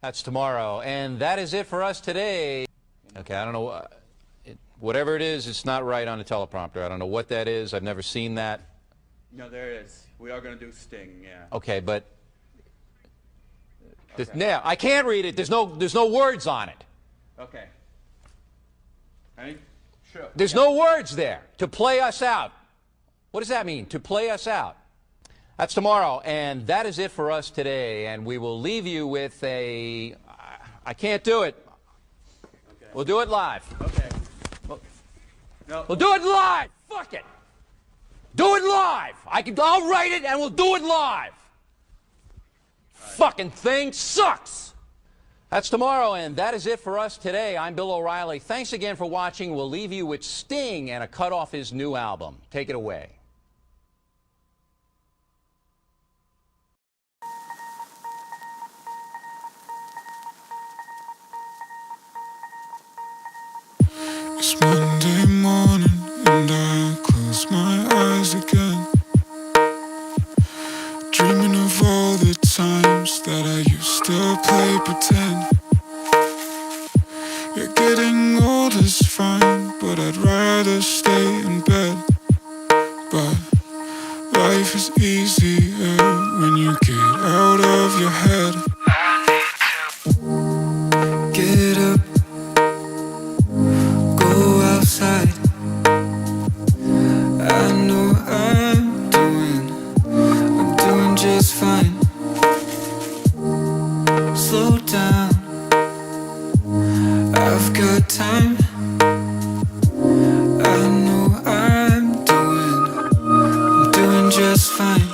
That's tomorrow. And that is it for us today. Okay, I don't know. Whatever it is, it's not right on the teleprompter. I don't know what that is. I've never seen that. No, there it is. We are going to do Sting, yeah. Okay, but now I can't read it. There's no words on it. Okay. Ready? Sure. There's no words there. To play us out. What does that mean? To play us out. That's tomorrow, and that is it for us today. And we will leave you with a. I can't do it. Okay. We'll do it live. Okay. No. We'll do it live. Fuck it. Do it live. I'll write it, and we'll do it live. Fucking thing sucks. That's tomorrow, and that is it for us today. I'm Bill O'Reilly. Thanks again for watching. We'll leave you with Sting and a cut off his new album. Take it away. It's Monday morning and I close my eyes again, dreaming of all the times that I used to play pretend. Yeah, getting old is fine, but I'd rather stay in bed. But life is easier when you get out of your head. Get up, go outside. I know I'm doing just fine. Slow down, I've got time. I know I'm doing just fine.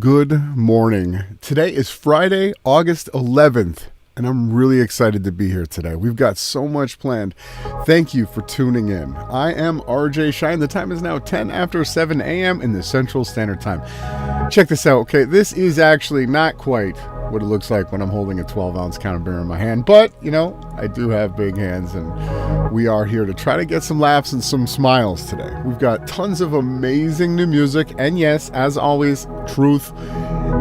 Good morning. Today is Friday, August 11th, and I'm really excited to be here today. We've got so much planned. Thank you for tuning in. I am RJ Shine. The time is now 10 after 7 a.m. in the Central Standard Time. Check this out, okay? This is actually not quite what it looks like when I'm holding a 12-ounce can of beer in my hand, but, you know, I do have big hands, and we are here to try to get some laughs and some smiles today. We've got tons of amazing new music, and yes, as always, truth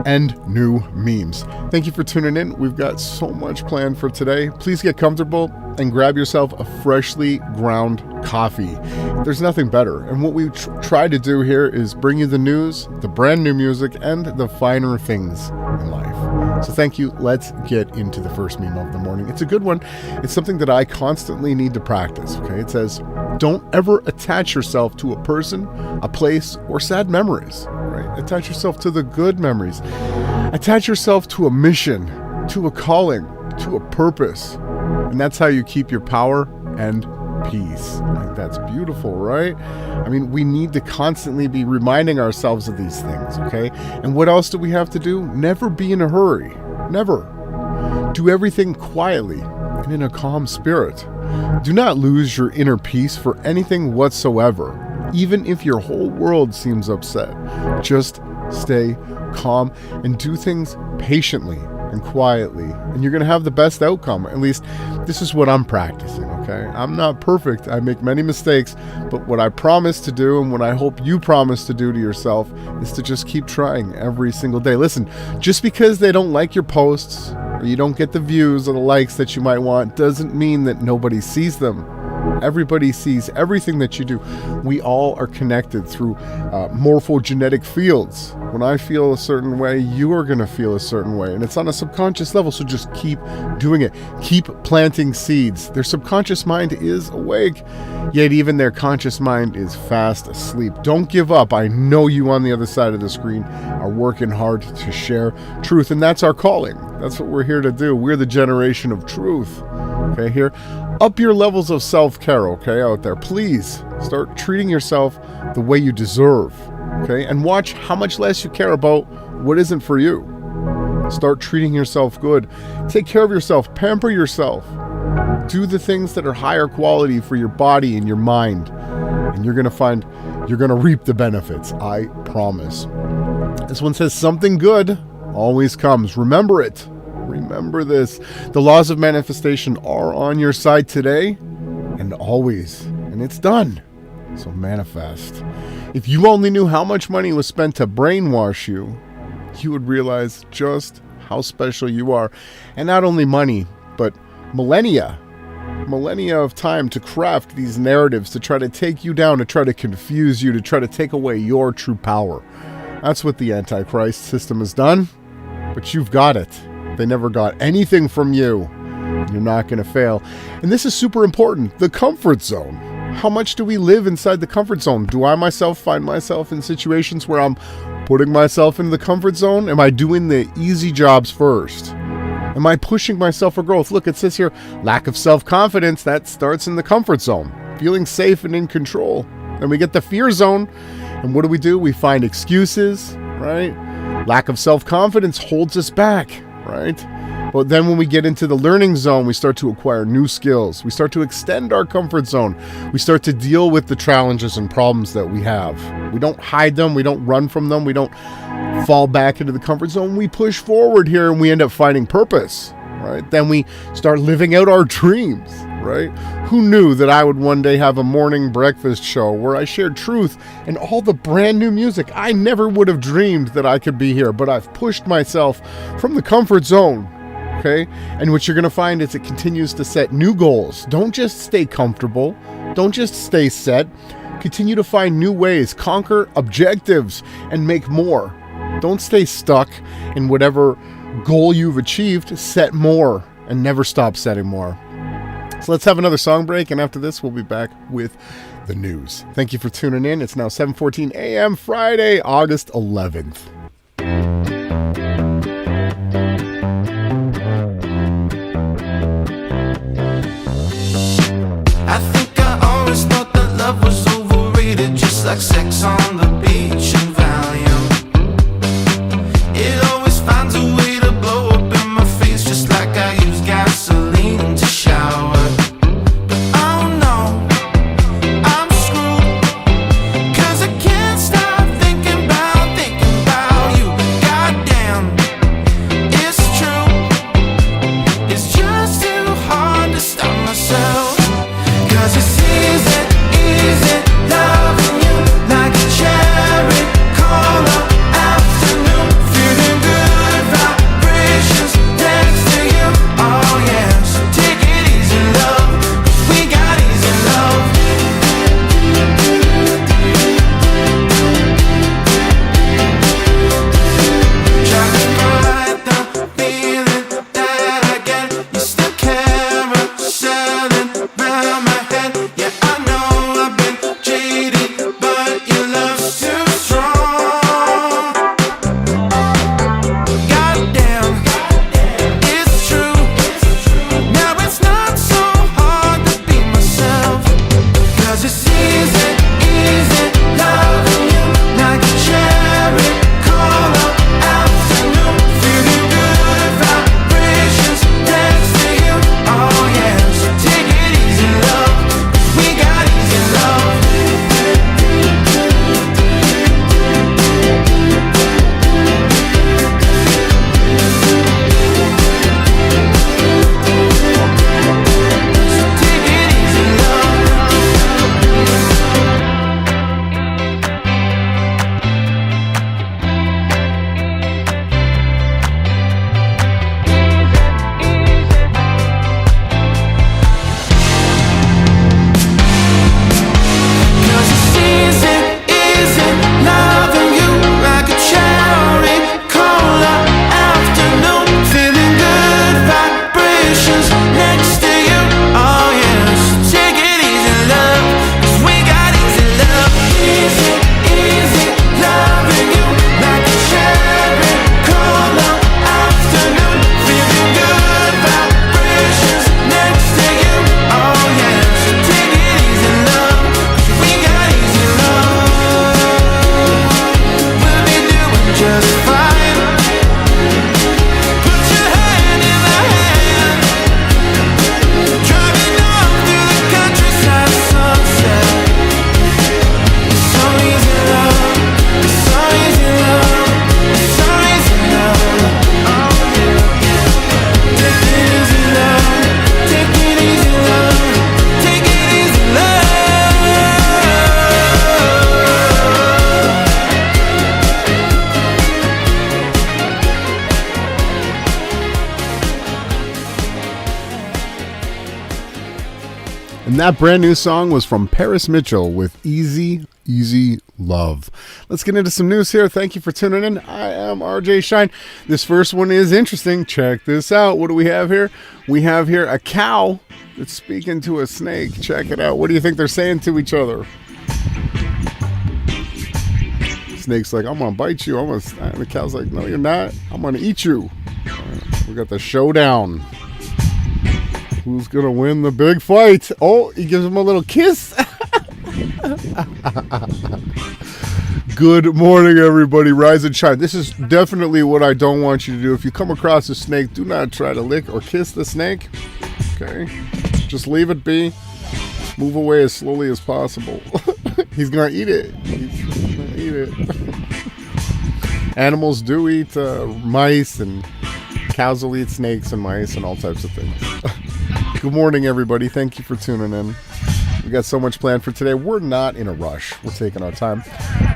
and new memes. Thank you for tuning in. We've got so much planned for today. Please get comfortable and grab yourself a freshly ground coffee. There's nothing better. And what we try to do here is bring you the news, the brand new music, and the finer things in life. So thank you. Let's get into the first meme of the morning. It's a good one. It's something that I constantly need to practice. Okay, it says, "Don't ever attach yourself to a person, a place, or sad memories." Right? Attach yourself to the good memories. Attach yourself to a mission, to a calling, to a purpose. And that's how you keep your power and peace. I think that's beautiful, right? I mean, we need to constantly be reminding ourselves of these things, okay? And what else do we have to do? Never be in a hurry. Never. Do everything quietly and in a calm spirit. Do not lose your inner peace for anything whatsoever, even if your whole world seems upset. Just stay calm and do things patiently and quietly, and you're going to have the best outcome. At least this is what I'm practicing, okay? I'm not perfect. I make many mistakes, but what I promise to do and what I hope you promise to do to yourself is to just keep trying every single day. Listen, just because they don't like your posts or you don't get the views or the likes that you might want doesn't mean that nobody sees them. Everybody sees everything that you do. We all are connected through morphogenetic fields. When I feel a certain way, you are going to feel a certain way. And it's on a subconscious level, so just keep doing it. Keep planting seeds. Their subconscious mind is awake, yet even their conscious mind is fast asleep. Don't give up. I know you on the other side of the screen are working hard to share truth, and that's our calling. That's what we're here to do. We're the generation of truth. Okay, here. Up your levels of self-care, okay, out there. Please start treating yourself the way you deserve, okay? And watch how much less you care about what isn't for you. Start treating yourself good. Take care of yourself. Pamper yourself. Do the things that are higher quality for your body and your mind. And you're going to find you're going to reap the benefits. I promise. This one says something good always comes. Remember it. Remember this. The laws of manifestation are on your side today and always. And it's done. So manifest. If you only knew how much money was spent to brainwash you, you would realize just how special you are. And not only money, but millennia of time to craft these narratives, to try to take you down, to try to confuse you, to try to take away your true power. That's what the Antichrist system has done. But you've got it. They never got anything from you. You're not going to fail. And this is super important. The comfort zone. How much do we live inside the comfort zone? Do I myself find myself in situations where I'm putting myself in the comfort zone? Am I doing the easy jobs first? Am I pushing myself for growth? Look, it says here, lack of self-confidence. That starts in the comfort zone. Feeling safe and in control. Then we get the fear zone. And what do? We find excuses, right? Lack of self-confidence holds us back. Right? But then when we get into the learning zone, we start to acquire new skills. We start to extend our comfort zone. We start to deal with the challenges and problems that we have. We don't hide them. We don't run from them. We don't fall back into the comfort zone. We push forward here and we end up finding purpose. Right? Then we start living out our dreams. Right? Who knew that I would one day have a morning breakfast show where I shared truth and all the brand new music? I never would have dreamed that I could be here, but I've pushed myself from the comfort zone. Okay? And what you're going to find is it continues to set new goals. Don't just stay comfortable. Don't just stay set. Continue to find new ways, conquer objectives, and make more. Don't stay stuck in whatever goal you've achieved. Set more and never stop setting more. So let's have another song break, and after this, we'll be back with the news. Thank you for tuning in. It's now 7:14 a.m. Friday, August 11th. I think I always thought that love was overrated, just like sex on the beach and Valium. It always finds a way to blow up in my face, just like I use gasoline to shower. Cause it's easy, loving you like a cherry. but your love's too strong. Goddamn, it's true. Now it's not so hard to be myself. 'Cause it's easy loving you like a cherry cola afternoon. Feeling good vibrations next to you. Oh yeah, so take it easy, love. We got easy love. So take it easy, love. Cause it's easy loving you like a cherry cola afternoon. Feeling good vibrations next to you. Oh yeah, so take it easy, love. 'Cause we got easy love. Easy loving you like a cherry cola afternoon. Feeling good vibrations next to you. Oh yeah, so take it easy, love. 'Cause we got easy love. We'll be doing just fine. Put your hand in my hand. Driving off through the countryside sunset. It's so easy love. It's so easy love. It's so easy love. Oh yeah. Take it easy love. Take it easy love. Take it easy love. And that brand new song was from Paris Mitchell with Easy Love. Let's get into some news here. Thank you for tuning in. I am RJ Shine. This first one is interesting. Check this out. What do we have here? We have here a cow that's speaking to a snake. Check it out. What do you think they're saying to each other? Snake's like, I'm going to bite you. And the cow's like, no, you're not. I'm going to eat you. All right, we got the showdown. Who's going to win the big fight? Oh, he gives him a little kiss. Good morning, everybody. Rise and shine. This is definitely what I don't want you to do. If you come across a snake, do not try to lick or kiss the snake. Okay? Just leave it be. Move away as slowly as possible. He's going to eat it. He's going to eat it. Animals do eat mice, and cows will eat snakes and mice and all types of things. Good morning, everybody. Thank you for tuning in. We got so much planned for today. We're not in a rush. We're taking our time.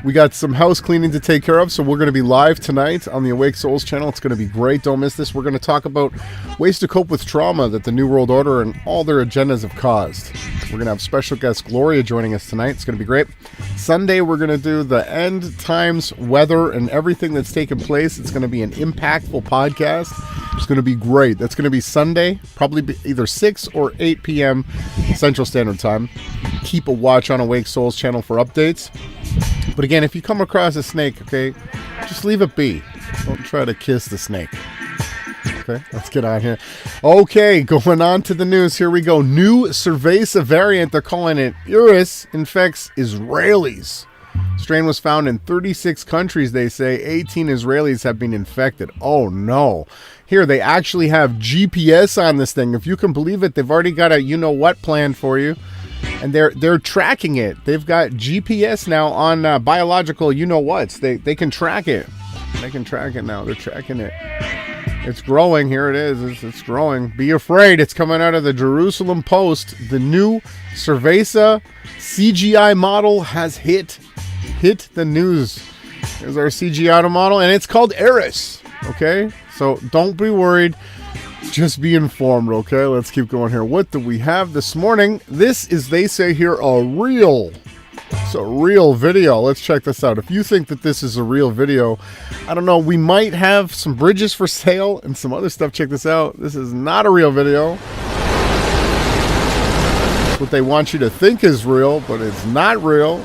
We got some house cleaning to take care of, so we're going to be live tonight on the Awake Souls channel. It's going to be great. Don't miss this. We're going to talk about ways to cope with trauma that the New World Order and all their agendas have caused. We're going to have special guest Gloria joining us tonight. It's going to be great. Sunday, we're going to do the end times, weather, and everything that's taken place. It's going to be an impactful podcast. It's going to be great. That's going to be Sunday, probably either 6 or 8 p.m. Central Standard Time. Keep a watch on Awake Souls channel for updates. But again, if you come across a snake, okay, just leave it be. Don't try to kiss the snake. Okay, let's get on here. Okay, going on to the news. Here we go. New Cerveza variant, they're calling it Urus, infects Israelis. Strain was found in 36 countries, they say. 18 Israelis have been infected. Oh, no. Here, they actually have GPS on this thing. If you can believe it, they've already got a you-know-what plan for you. And they're tracking it. They've got GPS now on biological you-know-whats. They can track it. They can track it now. They're tracking it. It's growing. Here it is. It's growing. Be afraid. It's coming out of the Jerusalem Post. The new Cerveza CGI model has hit the news. Here's our CGI model, and it's called Eris. Okay? So don't be worried. Just be informed, okay? Let's keep going here. What do we have this morning? This is, they say here, it's a real video. Let's check this out. If you think that this is a real video, I don't know, we might have some bridges for sale and some other stuff. Check this out. This is not a real video. It's what they want you to think is real, but it's not real.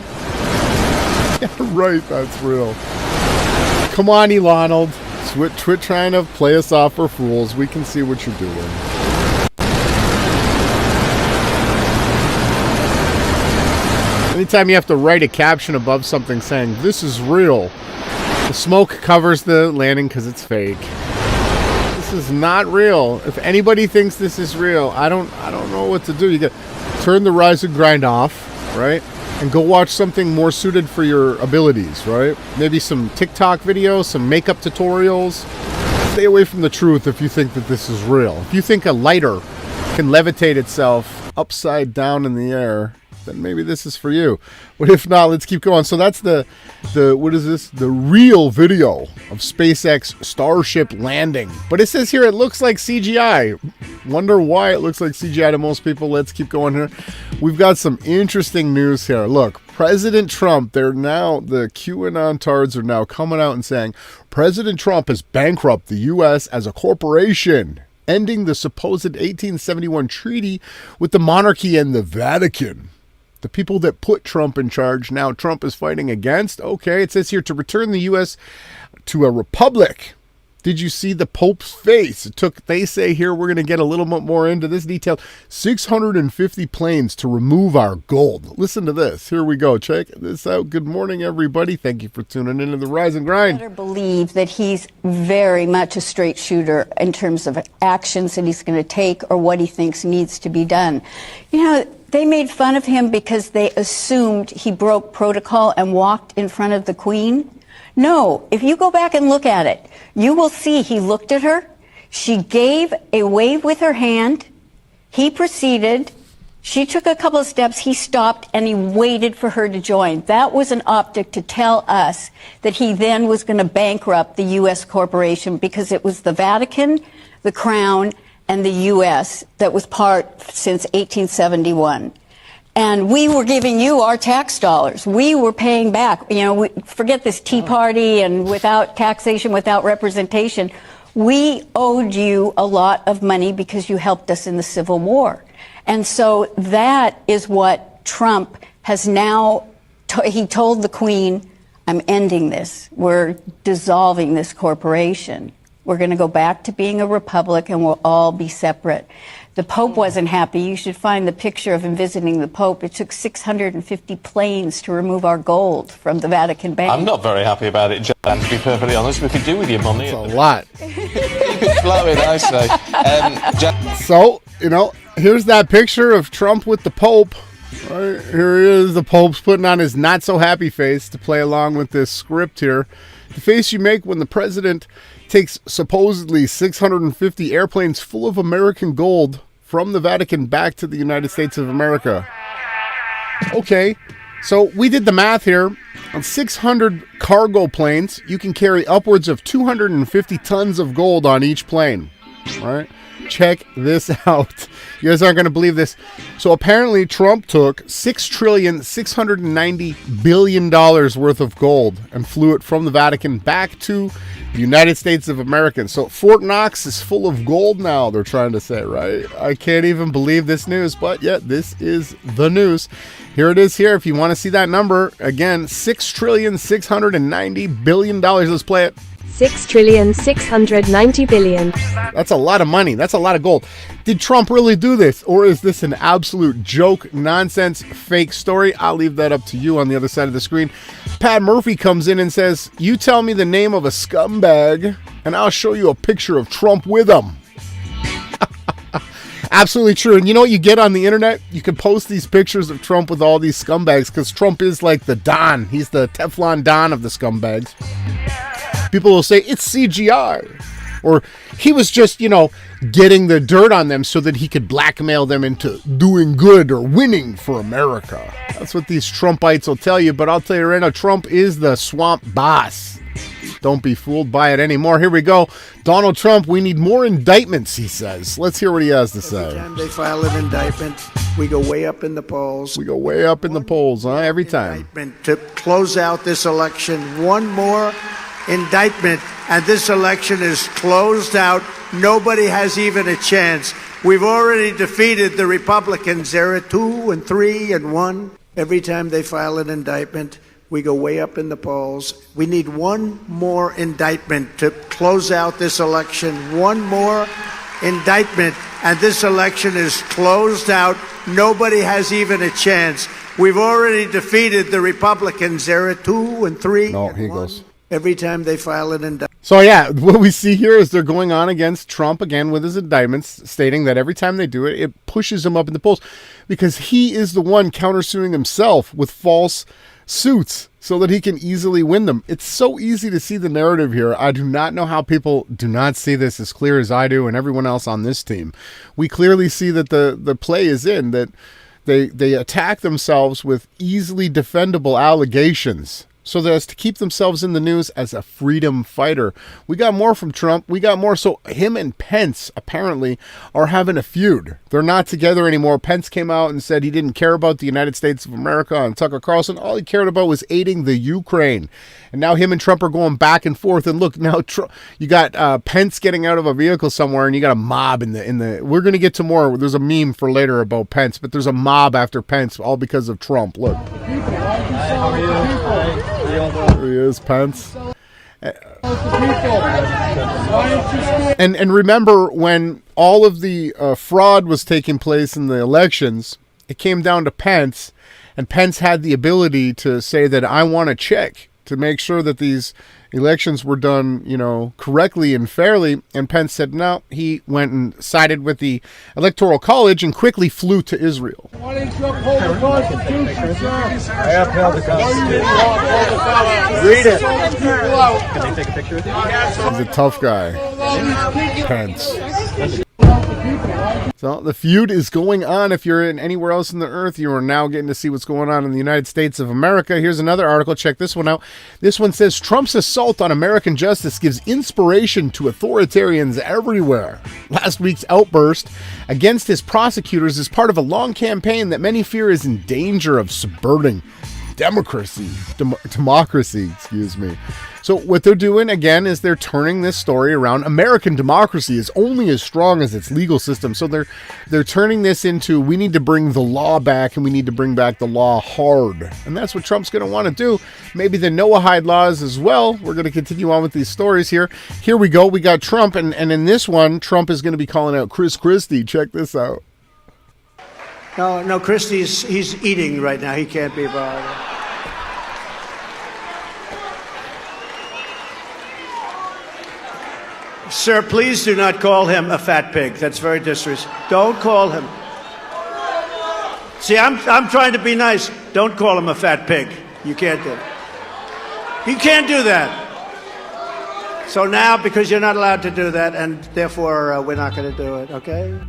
Right, that's real. Come on, Elonald. Quit trying to play us off for fools. We can see what you're doing. Anytime you have to write a caption above something saying, "This is real," the smoke covers the landing because it's fake. This is not real. If anybody thinks this is real, I don't know what to do. You got to turn the rise and grind off, right? And go watch something more suited for your abilities, right? Maybe some TikTok videos, some makeup tutorials. Stay away from the truth if you think that this is real. If you think a lighter can levitate itself upside down in the air, then maybe this is for you. But if not, let's keep going. So that's the what is this? The real video of SpaceX Starship landing. But it says here it looks like CGI. Wonder why it looks like CGI to most people. Let's keep going here. We've got some interesting news here. Look, President Trump, the QAnon tards are now coming out and saying President Trump has bankrupted the U.S. as a corporation, ending the supposed 1871 treaty with the monarchy and the Vatican. The people that put Trump in charge, now Trump is fighting against. Okay, it says here to return the U.S. to a republic. Did you see the Pope's face? It took, they say here, we're going to get a little bit more into this detail, 650 planes to remove our gold. Listen to this. Here we go. Check this out. Good morning, everybody. Thank you for tuning into the Rise and Grind. I better believe that he's very much a straight shooter in terms of actions that he's going to take or what he thinks needs to be done. You know, they made fun of him because they assumed he broke protocol and walked in front of the Queen. No, if you go back and look at it, you will see he looked at her. She gave a wave with her hand. He proceeded. She took a couple of steps. He stopped and he waited for her to join. That was an optic to tell us that he then was going to bankrupt the U.S. corporation because it was the Vatican, the Crown, and the U.S. that was part since 1871. And we were giving you our tax dollars. We were paying back. You know, forget this Tea Party and without taxation, without representation. We owed you a lot of money because you helped us in the Civil War. And so that is what Trump has now, he told the Queen, I'm ending this. We're dissolving this corporation. We're going to go back to being a republic and we'll all be separate. The Pope wasn't happy. You should find the picture of him visiting the Pope. It took 650 planes to remove our gold from the Vatican Bank. I'm not very happy about it, Jan, to be perfectly honest. We could do with your money. That's a lot. Keep it flowing, I say. Jan. So, you know, here's that picture of Trump with the Pope. Right, here he is. The Pope's putting on his not-so-happy face to play along with this script here. The face you make when the president takes supposedly 650 airplanes full of American gold from the Vatican back to the United States of America. Okay, so we did the math here. On 600 cargo planes, you can carry upwards of 250 tons of gold on each plane. All right, check this out. You guys aren't going to believe this. So apparently Trump took $6,690 billion worth of gold and flew it from the Vatican back to the United States of America. So Fort Knox is full of gold now, they're trying to say, right? I can't even believe this news, but yeah, this is the news. Here it is here. If you want to see that number, again, $6,690 billion. Let's play it. $6,690 billion. That's a lot of money. That's a lot of gold. Did Trump really do this? Or is this an absolute joke, nonsense, fake story? I'll leave that up to you on the other side of the screen. Pat Murphy comes in and says, you tell me the name of a scumbag, and I'll show you a picture of Trump with him. Absolutely true. And you know what you get on the internet? You can post these pictures of Trump with all these scumbags because Trump is like the Don. He's the Teflon Don of the scumbags. People will say, it's CGI. Or he was just, you know, getting the dirt on them so that he could blackmail them into doing good or winning for America. That's what these Trumpites will tell you. But I'll tell you right now, Trump is the swamp boss. Don't be fooled by it anymore. Here we go. Donald Trump, we need more indictments, he says. Let's hear what he has to say. Every time they file an indictment, we go way up in the polls. We go way up in the polls, huh? Every time. Indictment to close out this election. One more indictment, and this election is closed out. Nobody has even a chance. We've already defeated the Republicans. They're at 2 and 3 and 1. Every time they file an indictment, We go way up in the polls. We need one more indictment to close out this election. One more indictment, and this election is closed out. Nobody has even a chance. We've already defeated the Republicans. They're at 2 and 3. No, and he 1 goes. every time they file an indictment. So yeah, what we see here is they're going on against Trump again with his indictments, stating that every time they do it, it pushes him up in the polls because he is the one countersuing himself with false suits so that he can easily win them. It's so easy to see the narrative here. I do not know how people do not see this as clear as I do and everyone else on this team. We clearly see that the play is in, that they attack themselves with easily defendable allegations so that as to keep themselves in the news as a freedom fighter. We got more from Trump. We got more. So him and Pence apparently are having a feud. They're not together anymore. Pence came out and said he didn't care about the United States of America on Tucker Carlson. All he cared about was aiding the Ukraine. And now him and Trump are going back and forth. And look, now you got Pence getting out of a vehicle somewhere, and you got a mob in the. We're going to get to more. There's a meme for later about Pence, but there's a mob after Pence, all because of Trump. Look. How are you? There he is, Pence. And remember when all of the fraud was taking place in the elections, it came down to Pence, and Pence had the ability to say that I want to check to make sure that these elections were done, correctly and fairly. And Pence said no. He went and sided with the Electoral College and quickly flew to Israel. Why didn't you uphold the Constitution, sir? I upheld the Constitution. Read it. Can they take a picture with you? He's a tough guy, Pence. So the feud is going on. If you're in anywhere else in the earth, you are now getting to see what's going on in the United States of America. Here's another article. Check this one out. This one says Trump's assault on American justice gives inspiration to authoritarians everywhere. Last week's outburst against his prosecutors is part of a long campaign that many fear is in danger of subverting democracy. So what they're doing, again, is they're turning this story around. American democracy is only as strong as its legal system. So they're turning this into, we need to bring the law back, and we need to bring back the law hard. And that's what Trump's going to want to do. Maybe the Noahide laws as well. We're going to continue on with these stories here. Here we go. We got Trump, and in this one, Trump is going to be calling out Chris Christie. Check this out. No, he's eating right now. He can't be bothered. Sir, please do not call him a fat pig. That's very disrespectful. Don't call him. See, I'm trying to be nice. Don't call him a fat pig. You can't do it. You can't do that. So now, because you're not allowed to do that, and therefore we're not going to do it, okay?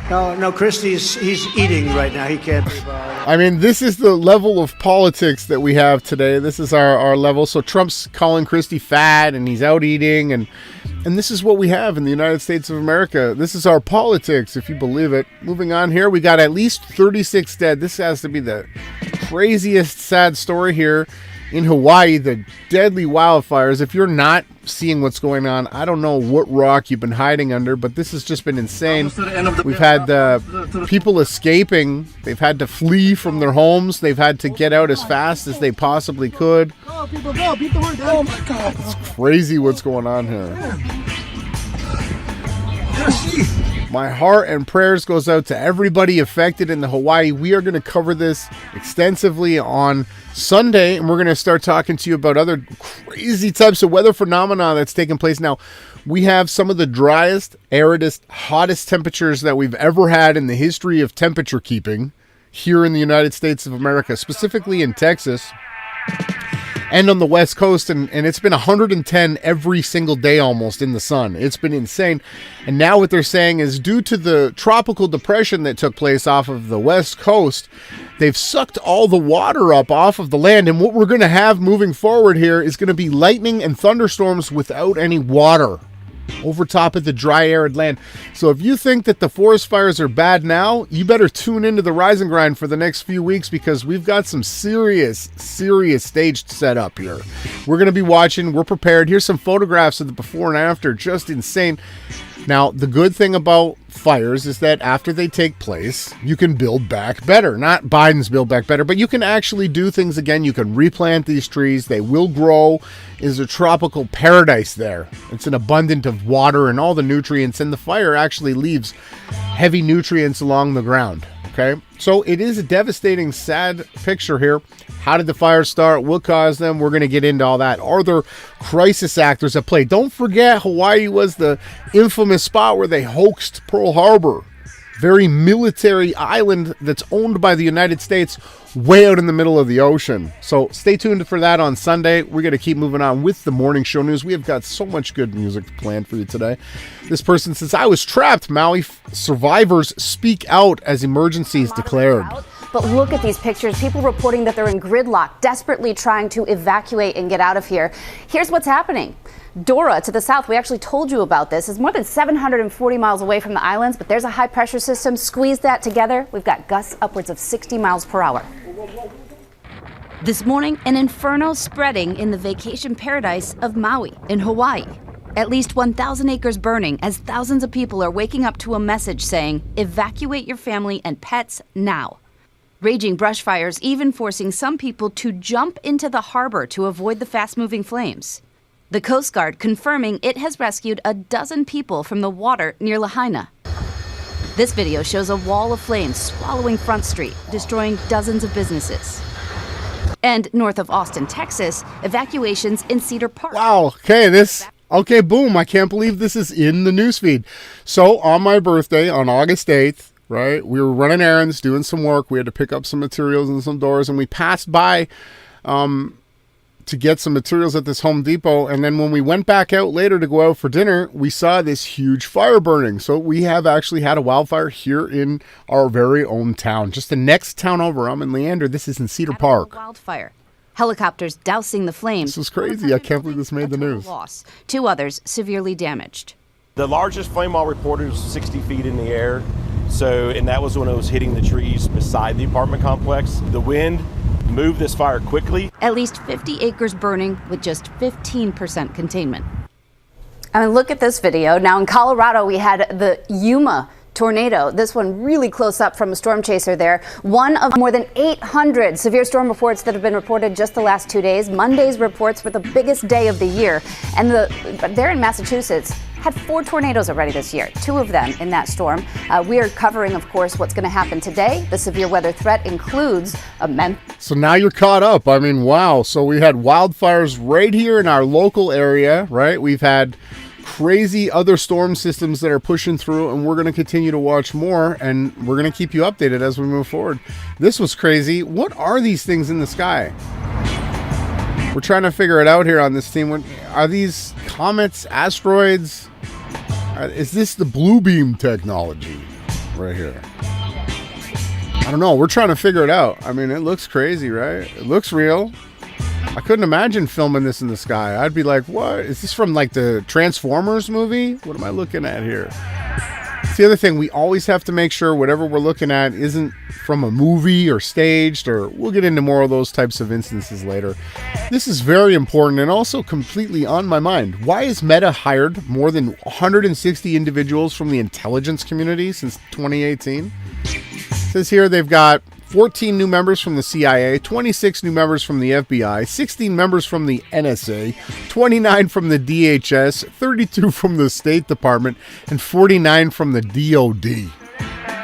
No, Christie's, he's eating right now. He can't be bothered. I mean, this is the level of politics that we have today. This is our level. So Trump's calling Christie fat, and he's out eating, and this is what we have in the United States of America. This is our politics, if you believe it. Moving on here, we got at least 36 dead. This has to be the craziest, sad story here in Hawaii, the deadly wildfires. If you're not seeing what's going on, I don't know what rock you've been hiding under, but this has just been insane. We've had people escaping. They've had to flee from their homes. They've had to get out as fast as they possibly could. Go, people, go. Beat the horn. Oh, my God. It's crazy what's going on here. My heart and prayers goes out to everybody affected in the Hawaii. We are going to cover this extensively on Sunday, and we're going to start talking to you about other crazy types of weather phenomena that's taking place now. We have some of the driest, aridest, hottest temperatures that we've ever had in the history of temperature keeping here in the United States of America, specifically in Texas and on the West Coast, and it's been 110 every single day almost in the sun. It's been insane. And now what they're saying is due to the tropical depression that took place off of the West Coast, they've sucked all the water up off of the land, and what we're going to have moving forward here is going to be lightning and thunderstorms without any water over top of the dry, arid land. So if you think that the forest fires are bad now, you better tune into the Rise and Grind for the next few weeks, because we've got some serious staged setup here. We're going to be watching. We're prepared. Here's some photographs of the before and after. Just insane. Now, the good thing about fires is that after they take place, you can build back better. Not Biden's build back better, but you can actually do things again. You can replant these trees. They will grow. It's a tropical paradise there. It's an abundance of water and all the nutrients, and the fire actually leaves heavy nutrients along the ground. Okay, so it is a devastating, sad picture here. How did the fires start? What caused them? We're going to get into all that. Are there crisis actors at play? Don't forget, Hawaii was the infamous spot where they hoaxed Pearl Harbor. Very military island that's owned by the United States, way out in the middle of the ocean. So stay tuned for that on Sunday. We're going to keep moving on with the morning show news. We have got so much good music planned for you today. This person says, I was trapped. Maui survivors speak out as emergencies declared. But look at these pictures. People reporting that they're in gridlock, desperately trying to evacuate and get out of here. Here's what's happening. Dora to the south, we actually told you about this, is more than 740 miles away from the islands, but there's a high pressure system. Squeeze that together. We've got gusts upwards of 60 miles per hour. This morning, an inferno spreading in the vacation paradise of Maui in Hawaii. At least 1,000 acres burning as thousands of people are waking up to a message saying, evacuate your family and pets now. Raging brush fires even forcing some people to jump into the harbor to avoid the fast-moving flames. The Coast Guard confirming it has rescued a dozen people from the water near Lahaina. This video shows a wall of flames swallowing Front Street, destroying dozens of businesses. And north of Austin, Texas, evacuations in Cedar Park. Wow, okay, boom, I can't believe this is in the newsfeed. So on my birthday, on August 8th, right, we were running errands, doing some work. We had to pick up some materials and some doors, and we passed by to get some materials at this Home Depot. And then when we went back out later to go out for dinner, we saw this huge fire burning. So we have actually had a wildfire here in our very own town. Just the next town over. I'm in Leander. This is in Cedar Park. Wildfire. Helicopters dousing the flames. This is crazy. I can't believe this made the news. Loss. 2 others severely damaged. The largest flame wall reported was 60 feet in the air. And that was when it was hitting the trees beside the apartment complex. The wind moved this fire quickly. At least 50 acres burning with just 15% containment. I mean, look at this video. Now in Colorado, we had the Yuma tornado. This one really close up from a storm chaser there. One of more than 800 severe storm reports that have been reported just the last 2 days. Monday's reports were the biggest day of the year. And they're in Massachusetts. Had 4 tornadoes already this year, 2 of them in that storm. We are covering, of course, what's going to happen today. The severe weather threat includes a So now you're caught up. I mean, wow. So we had wildfires right here in our local area, right? We've had crazy other storm systems that are pushing through, and we're going to continue to watch more, and we're going to keep you updated as we move forward. This was crazy. What are these things in the sky? We're trying to figure it out here on this team. Are these comets, asteroids? Is this the blue beam technology right here? I don't know. We're trying to figure it out. I mean, it looks crazy, right? It looks real. I couldn't imagine filming this in the sky. I'd be like, what? Is this from like the Transformers movie? What am I looking at here? It's the other thing. We always have to make sure whatever we're looking at isn't from a movie or staged, or we'll get into more of those types of instances later. This is very important and also completely on my mind. Why has Meta hired more than 160 individuals from the intelligence community since 2018? It says here they've got 14 new members from the CIA, 26 new members from the FBI, 16 members from the NSA, 29 from the DHS, 32 from the State Department, and 49 from the DOD.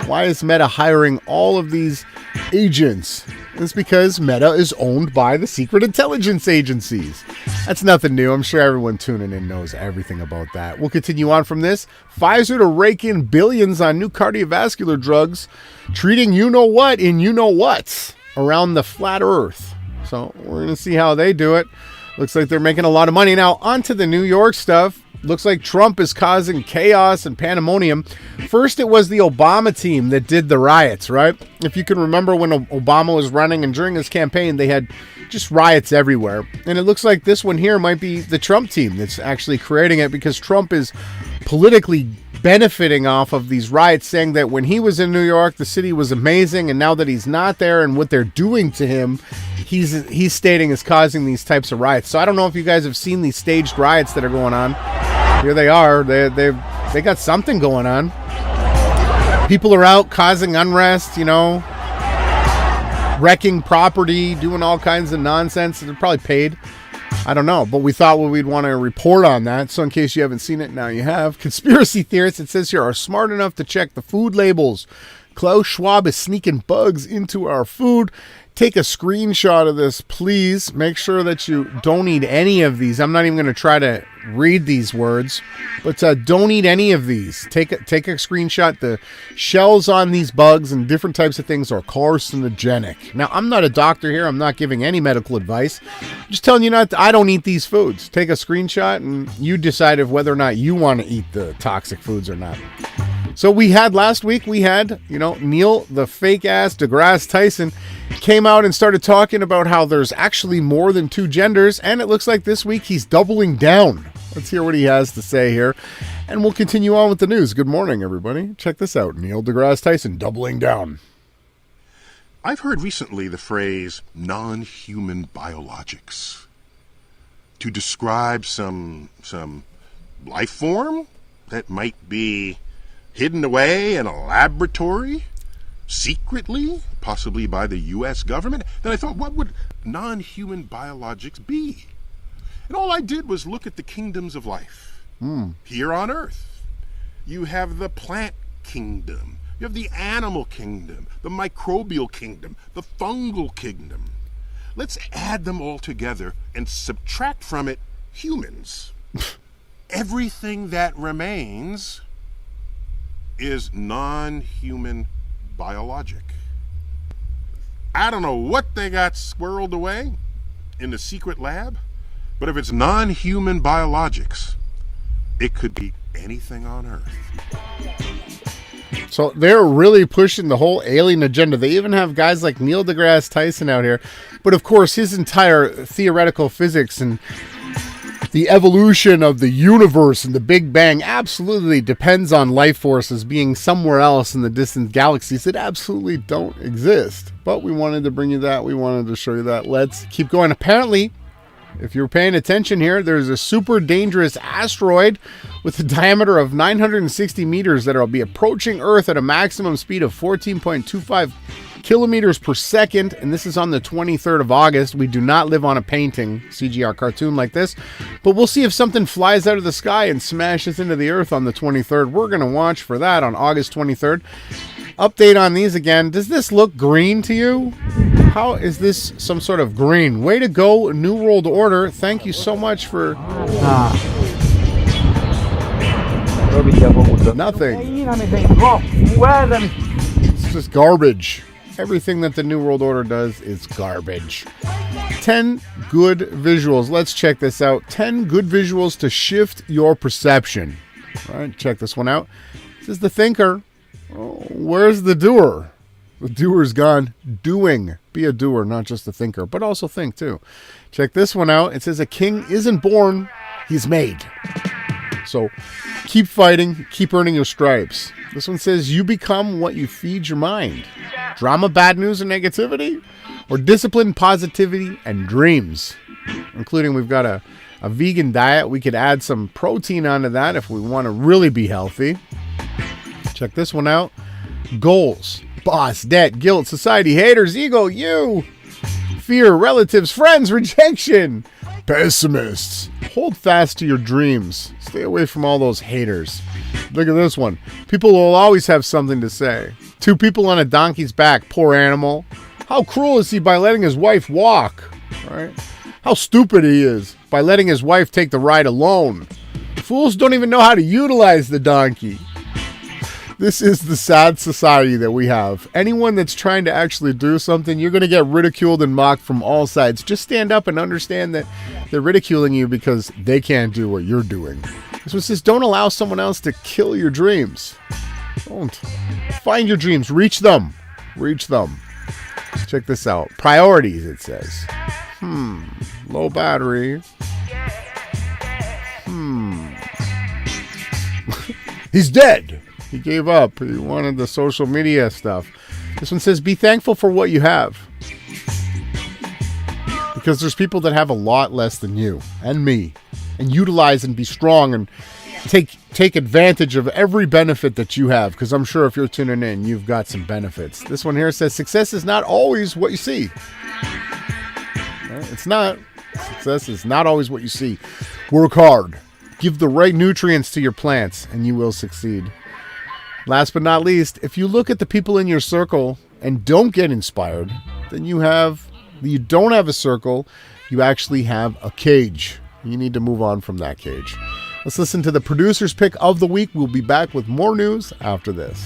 Why is Meta hiring all of these agents? It's because Meta is owned by the secret intelligence agencies. That's nothing new. I'm sure everyone tuning in knows everything about that. We'll continue on from this. Pfizer to rake in billions on new cardiovascular drugs, treating you-know-what in you-know-whats around the flat earth. So we're going to see how they do it. Looks like they're making a lot of money. Now, on to the New York stuff. Looks like Trump is causing chaos and pandemonium. First, it was the Obama team that did the riots, right? If you can remember when Obama was running and during his campaign, they had just riots everywhere. And it looks like this one here might be the Trump team that's actually creating it, because Trump is politically benefiting off of these riots, saying that when he was in New York, the city was amazing, and now that he's not there and what they're doing to him, he's stating is causing these types of riots. So I don't know if you guys have seen these staged riots that are going on. Here they are. They got something going on. People are out causing unrest, you know, wrecking property, doing all kinds of nonsense. They're probably paid. I don't know, but we thought we'd want to report on that. So in case you haven't seen it, now you have. Conspiracy theorists, it says here, are smart enough to check the food labels. Klaus Schwab is sneaking bugs into our food. Take a screenshot of this, please. Make sure that you don't eat any of these. I'm not even going to try to read these words, but don't eat any of these. Take a screenshot. The shells on these bugs and different types of things are carcinogenic. Now, I'm not a doctor here. I'm not giving any medical advice. I'm just telling you I don't eat these foods. Take a screenshot and you decide if whether or not you want to eat the toxic foods or not. So last week, Neil, the fake ass deGrasse Tyson, came out and started talking about how there's actually more than two genders. And it looks like this week he's doubling down. Let's hear what he has to say here. And we'll continue on with the news. Good morning, everybody. Check this out. Neil deGrasse Tyson doubling down. I've heard recently the phrase non-human biologics to describe some life form that might be hidden away in a laboratory, secretly, possibly by the U.S. government. Then I thought, what would non-human biologics be? And all I did was look at the kingdoms of life. Here on Earth, you have the plant kingdom, you have the animal kingdom, the microbial kingdom, the fungal kingdom. Let's add them all together and subtract from it humans. Everything that remains is non-human biologic. I don't know what they got squirreled away in the secret lab, but if it's non-human biologics, it could be anything on Earth. So they're really pushing the whole alien agenda. They even have guys like Neil deGrasse Tyson out here. But of course, his entire theoretical physics and the evolution of the universe and the Big Bang absolutely depends on life forces being somewhere else in the distant galaxies that absolutely don't exist. But we wanted to bring you that. We wanted to show you that. Let's keep going. Apparently, if you're paying attention here, there's a super dangerous asteroid with a diameter of 960 meters that will be approaching Earth at a maximum speed of 14.25 kilometers per second, and this is on the 23rd of August. We do not live on a painting, CGR cartoon like this, but we'll see if something flies out of the sky and smashes into the Earth on the 23rd. We're going to watch for that on August 23rd. Update on these again. Does this look green to you? How is this some sort of green? Way to go, New World Order. Thank you so much for... Nothing. It's just garbage. Everything that the New World Order does is garbage. 10 good visuals. Let's check this out. 10 good visuals to shift your perception. All right, check this one out. This is the thinker. Oh, where's the doer? The doer's gone. Doing. Be a doer, not just a thinker, but also think too. Check this one out. It says a king isn't born, he's made. So keep fighting, keep earning your stripes. This one says you become what you feed your mind. Drama, bad news, and negativity? Or discipline, positivity, and dreams? Including we've got a vegan diet. We could add some protein onto that if we want to really be healthy. Check this one out. Goals, boss, debt, guilt, society, haters, ego, you. Fear, relatives, friends, rejection. Pessimists. Hold fast to your dreams. Stay away from all those haters. Look at this one. People will always have something to say. 2 people on a donkey's back. Poor animal. How cruel is he by letting his wife walk? Right? How stupid he is by letting his wife take the ride alone. Fools don't even know how to utilize the donkey. This is the sad society that we have. Anyone that's trying to actually do something, you're going to get ridiculed and mocked from all sides. Just stand up and understand that they're ridiculing you because they can't do what you're doing. This one says, don't allow someone else to kill your dreams. Don't. Find your dreams. Reach them. Reach them. Check this out. Priorities, it says. Low battery. He's dead. He gave up. He wanted the social media stuff. This one says, be thankful for what you have. Because there's people that have a lot less than you and me. And utilize and be strong and take advantage of every benefit that you have. Because I'm sure if you're tuning in, you've got some benefits. This one here says, success is not always what you see. It's not. Success is not always what you see. Work hard. Give the right nutrients to your plants, and you will succeed. Last but not least, if you look at the people in your circle and don't get inspired, then you don't have a circle. You actually have a cage. You need to move on from that cage. Let's listen to the producer's pick of the week. We'll be back with more news after this.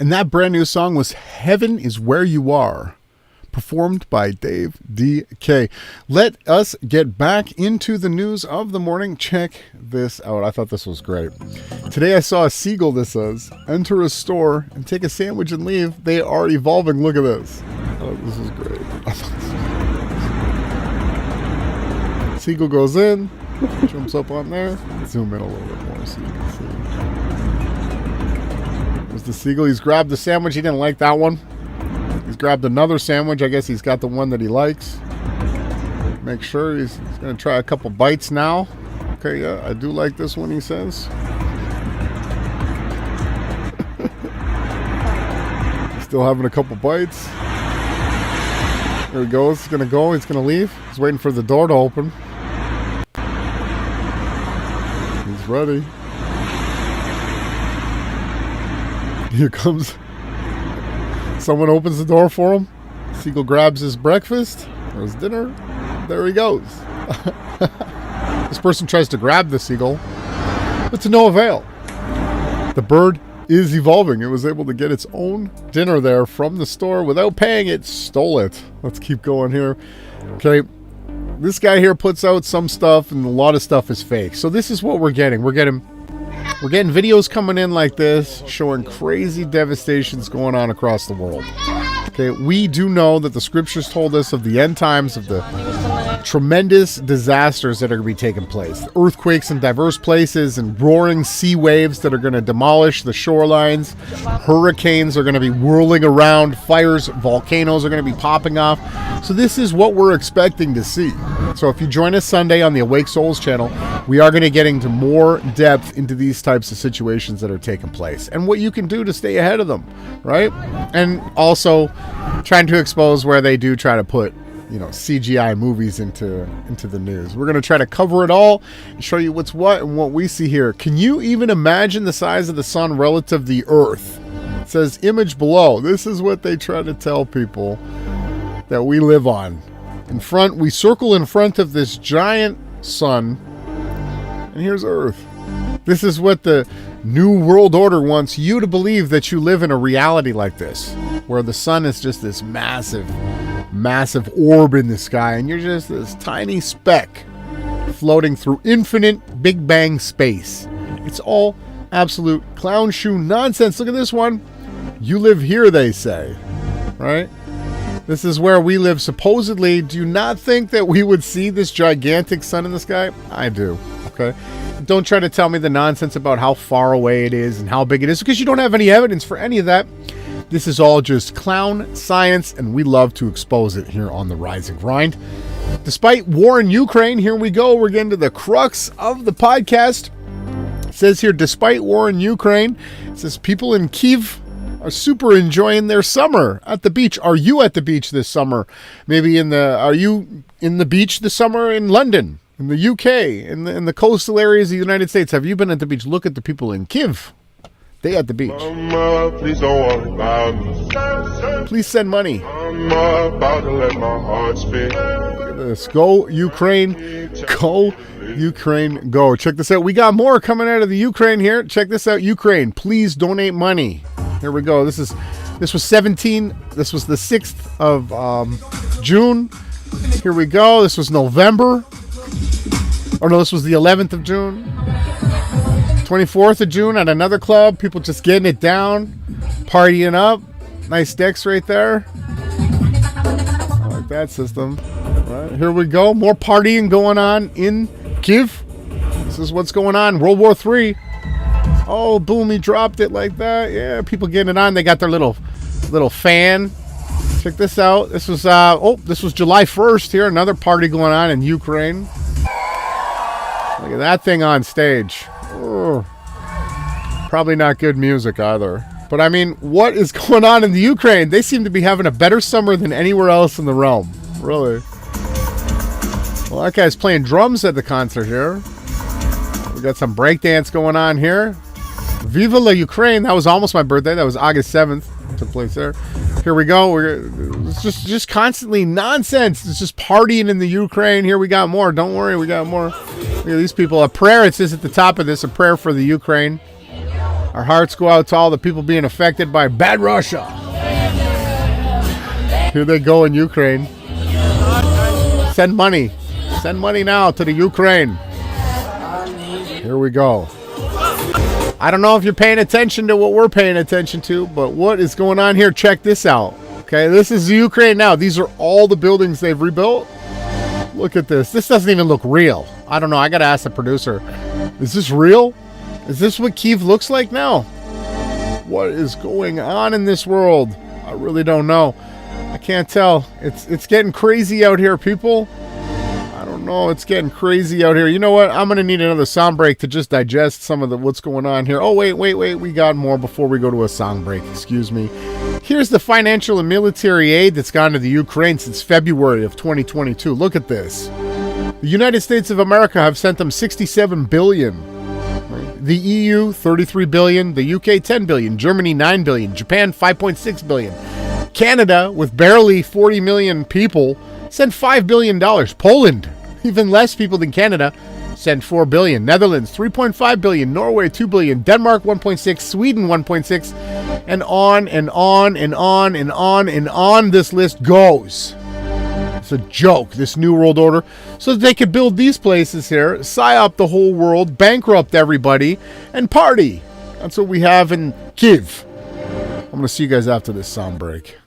And that brand new song was Heaven is Where You Are, performed by Dave DK. Let us get back into the news of the morning. Check this out. I thought this was great. Today I saw a Seagull that says, enter a store and take a sandwich and leave. They are evolving. Look at this. Oh, this is great. Seagull goes in, jumps up on there. Zoom in a little bit more so you can see. There's the Seagull. He's grabbed the sandwich. He didn't like that one. He's grabbed another sandwich. I guess he's got the one that he likes. Make sure he's going to try a couple bites now. Okay, yeah, I do like this one, he says. Still having a couple bites. There he goes. He's going to go. He's going to leave. He's waiting for the door to open. He's ready. Here comes. Someone opens the door for him. Seagull grabs his breakfast or his dinner. There he goes. This person tries to grab the Seagull, but to no avail. The bird is evolving. It was able to get its own dinner there from the store without paying. It stole it. Let's keep going here. Okay. This guy here puts out some stuff, and a lot of stuff is fake. So this is what we're getting. We're getting videos coming in like this, showing crazy devastations going on across the world. Okay, we do know that the scriptures told us of the end times, of the tremendous disasters that are going to be taking place. Earthquakes in diverse places and roaring sea waves that are going to demolish the shorelines. Hurricanes are going to be whirling around. Fires, volcanoes are going to be popping off. So this is what we're expecting to see. So if you join us Sunday on the Awake Souls channel, we are going to get into more depth into these types of situations that are taking place and what you can do to stay ahead of them, right? And also trying to expose where they do try to put, CGI movies into the news. We're going to try to cover it all and show you what's what and what we see here. Can you even imagine the size of the sun relative to the earth? It says image below. This is what they try to tell people that we live on. In front, we circle in front of this giant sun, and here's Earth. This is what the New World Order wants you to believe, that you live in a reality like this, where the sun is just this massive orb in the sky, and you're just this tiny speck floating through infinite Big Bang space. It's all absolute clown shoe nonsense. Look at this one. You live here, they say, right? This is where we live, supposedly. Do you not think that we would see this gigantic sun in the sky? I do, okay? Don't try to tell me the nonsense about how far away it is and how big it is, because you don't have any evidence for any of that. This is all just clown science, and we love to expose it here on The Rise and Grind. Despite war in Ukraine, here we go. We're getting to the crux of the podcast. It says here, despite war in Ukraine, it says people in Kyiv are super enjoying their summer at the beach. Are you at the beach this summer? Maybe are you in the beach this summer in London, in the UK, in the coastal areas of the United States? Have you been at the beach? Look at the people in Kyiv. They at the beach. Mama, please don't worry about me. Please send money. Mama, about to let my heart spin. Look at this. Go Ukraine. Go Ukraine. Go. Check this out. We got more coming out of the Ukraine here. Check this out. Ukraine, please donate money. Here we go. This was the 6th of June. Here we go. This was November. Or no, this was the 11th of June. 24th of June at another club. People just getting it down, partying up. Nice decks right there. I like that system. All right, here we go. More partying going on in Kyiv. This is what's going on. World War III. Oh, boom, he dropped it like that. Yeah, people getting it on. They got their little fan. Check this out. This was this was July 1st here. Another party going on in Ukraine. Look at that thing on stage. Oh, probably not good music either. But I mean, what is going on in the Ukraine? They seem to be having a better summer than anywhere else in the realm. Really. Well, that guy's playing drums at the concert here. We got some breakdance going on here. Viva la Ukraine. That was almost my birthday. That was August 7th. Took place there. Here we go. It's just constantly nonsense. It's just partying in the Ukraine. Here we got more. Don't worry, we got more. Look at these people. A prayer. It says at the top of this, a prayer for the Ukraine. Our hearts go out to all the people being affected by bad Russia. Here they go in Ukraine. Send money. Send money now to the Ukraine. Here we go. I don't know if you're paying attention to what we're paying attention to, but what is going on here? Check this out. Okay, this is Ukraine now. These are all the buildings they've rebuilt. Look at this. This doesn't even look real. I don't know. I got to ask the producer. Is this real? Is this what Kyiv looks like now? What is going on in this world? I really don't know. I can't tell. It's getting crazy out here, people. I don't know. It's getting crazy out here. You know what? I'm going to need another song break to just digest some of what's going on here. Oh, wait. We got more before we go to a song break. Excuse me. Here's the financial and military aid that's gone to the Ukraine since February of 2022. Look at this. The United States of America have sent them $67 billion. The EU, $33 billion. The UK, $10 billion. Germany, $9 billion. Japan, $5.6 billion. Canada, with barely 40 million people, sent $5 billion. Poland, even less people than Canada, sent $4 billion. Netherlands, $3.5 billion. Norway, $2 billion. Denmark, $1.6. Sweden, $1.6. And on and on and on and on and on this list goes. It's a joke, this New World Order. So that they could build these places here, psyop the whole world, bankrupt everybody, and party. That's what we have in Kyiv. I'm going to see you guys after this song break.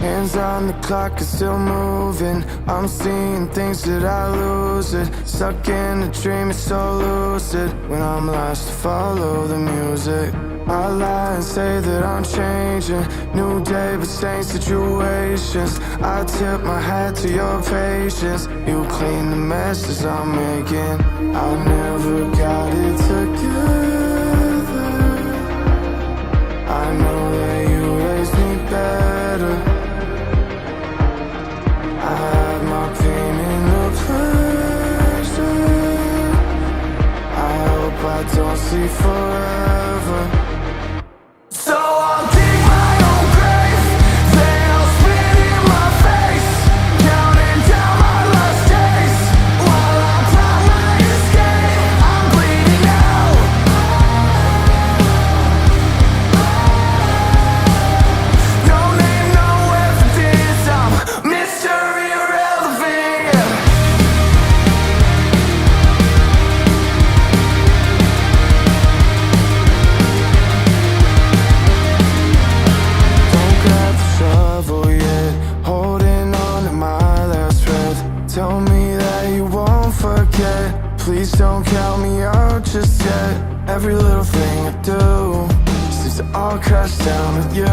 Hands on the clock, it's still moving. I'm seeing things that I lose it. Stuck in a dream, it's so lucid. When I'm lost, to follow the music. I lie and say that I'm changing. New day, but same situations. I tip my hat to your patience. You clean the messes I'm making. I never got it together. I know that you raised me better. I had my pain in the pleasure. I hope I don't see forever. So I'll dig my own grave, then I'll spit in my face, counting down my last days, while I plan my escape. I'm bleeding out. No name, no evidence, I'm mystery irrelevant. Don't grab the shovel yet, holding on to my last breath. Tell me that you won't forget. Please don't count me out just yet. Every little thing I do seems to all crash down with you.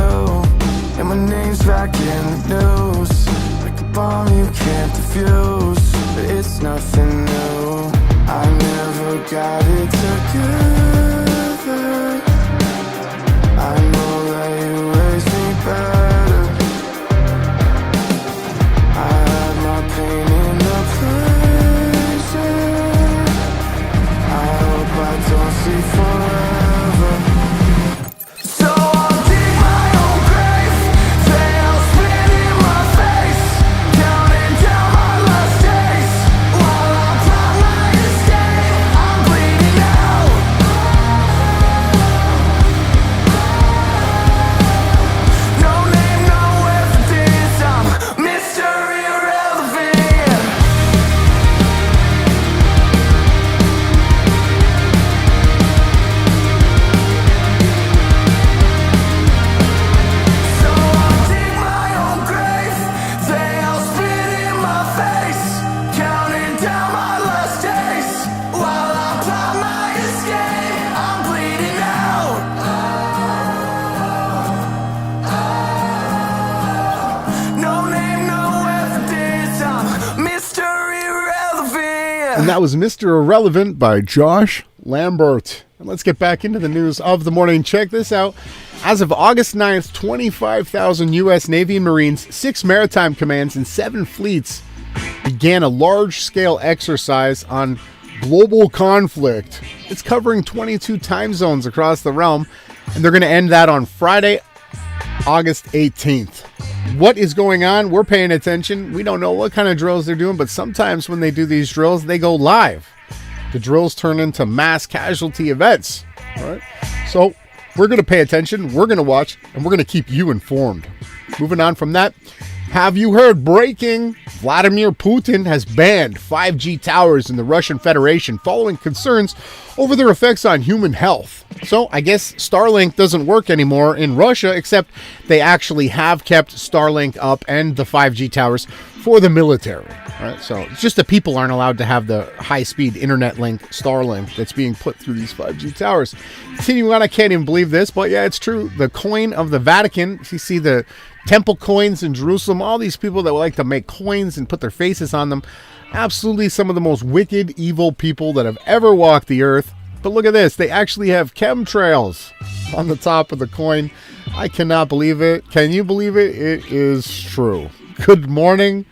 And my name's back in the news, like a bomb you can't defuse. But it's nothing new. I never got it together. I know that you raised me better. I had my pain in the pleasure. I hope I don't see forever. So I'll dig my own grave, then I'll spit in my face, counting down my last days, while I plan my escape. I'm bleeding out. No name, no evidence, I'm mystery irrelevant. So I'll dig my own grave, then I'll spit in my face, counting down my last days, while I plan my escape. I'm bleeding out. No name, no evidence, I'm mystery irrelevant. And that was Mr. Irrelevant by Josh Lambert. And let's get back into the news of the morning. Check this out. As of August 9th, 25,000 U.S. Navy and Marines, 6 maritime commands, and 7 fleets began a large-scale exercise on global conflict. It's covering 22 time zones across the realm, and they're going to end that on Friday, August 18th. What is going on? We're paying attention. We don't know what kind of drills they're doing, but sometimes when they do these drills, they go live. The drills turn into mass casualty events. All right? So we're going to pay attention, we're going to watch, and we're going to keep you informed. Moving on from that, have you heard breaking? Vladimir Putin has banned 5G towers in the Russian Federation following concerns over their effects on human health. So I guess Starlink doesn't work anymore in Russia, except they actually have kept Starlink up and the 5G towers for the military. Right? So it's just the people aren't allowed to have the high-speed internet link Starlink that's being put through these 5G towers. Continuing on, I can't even believe this, but yeah, it's true. The coin of the Vatican, you see the temple coins in Jerusalem, all these people that would like to make coins and put their faces on them, absolutely some of the most wicked, evil people that have ever walked the earth. But look at this, they actually have chemtrails on the top of the coin. I cannot believe it. Can you believe it? It is true. Good morning.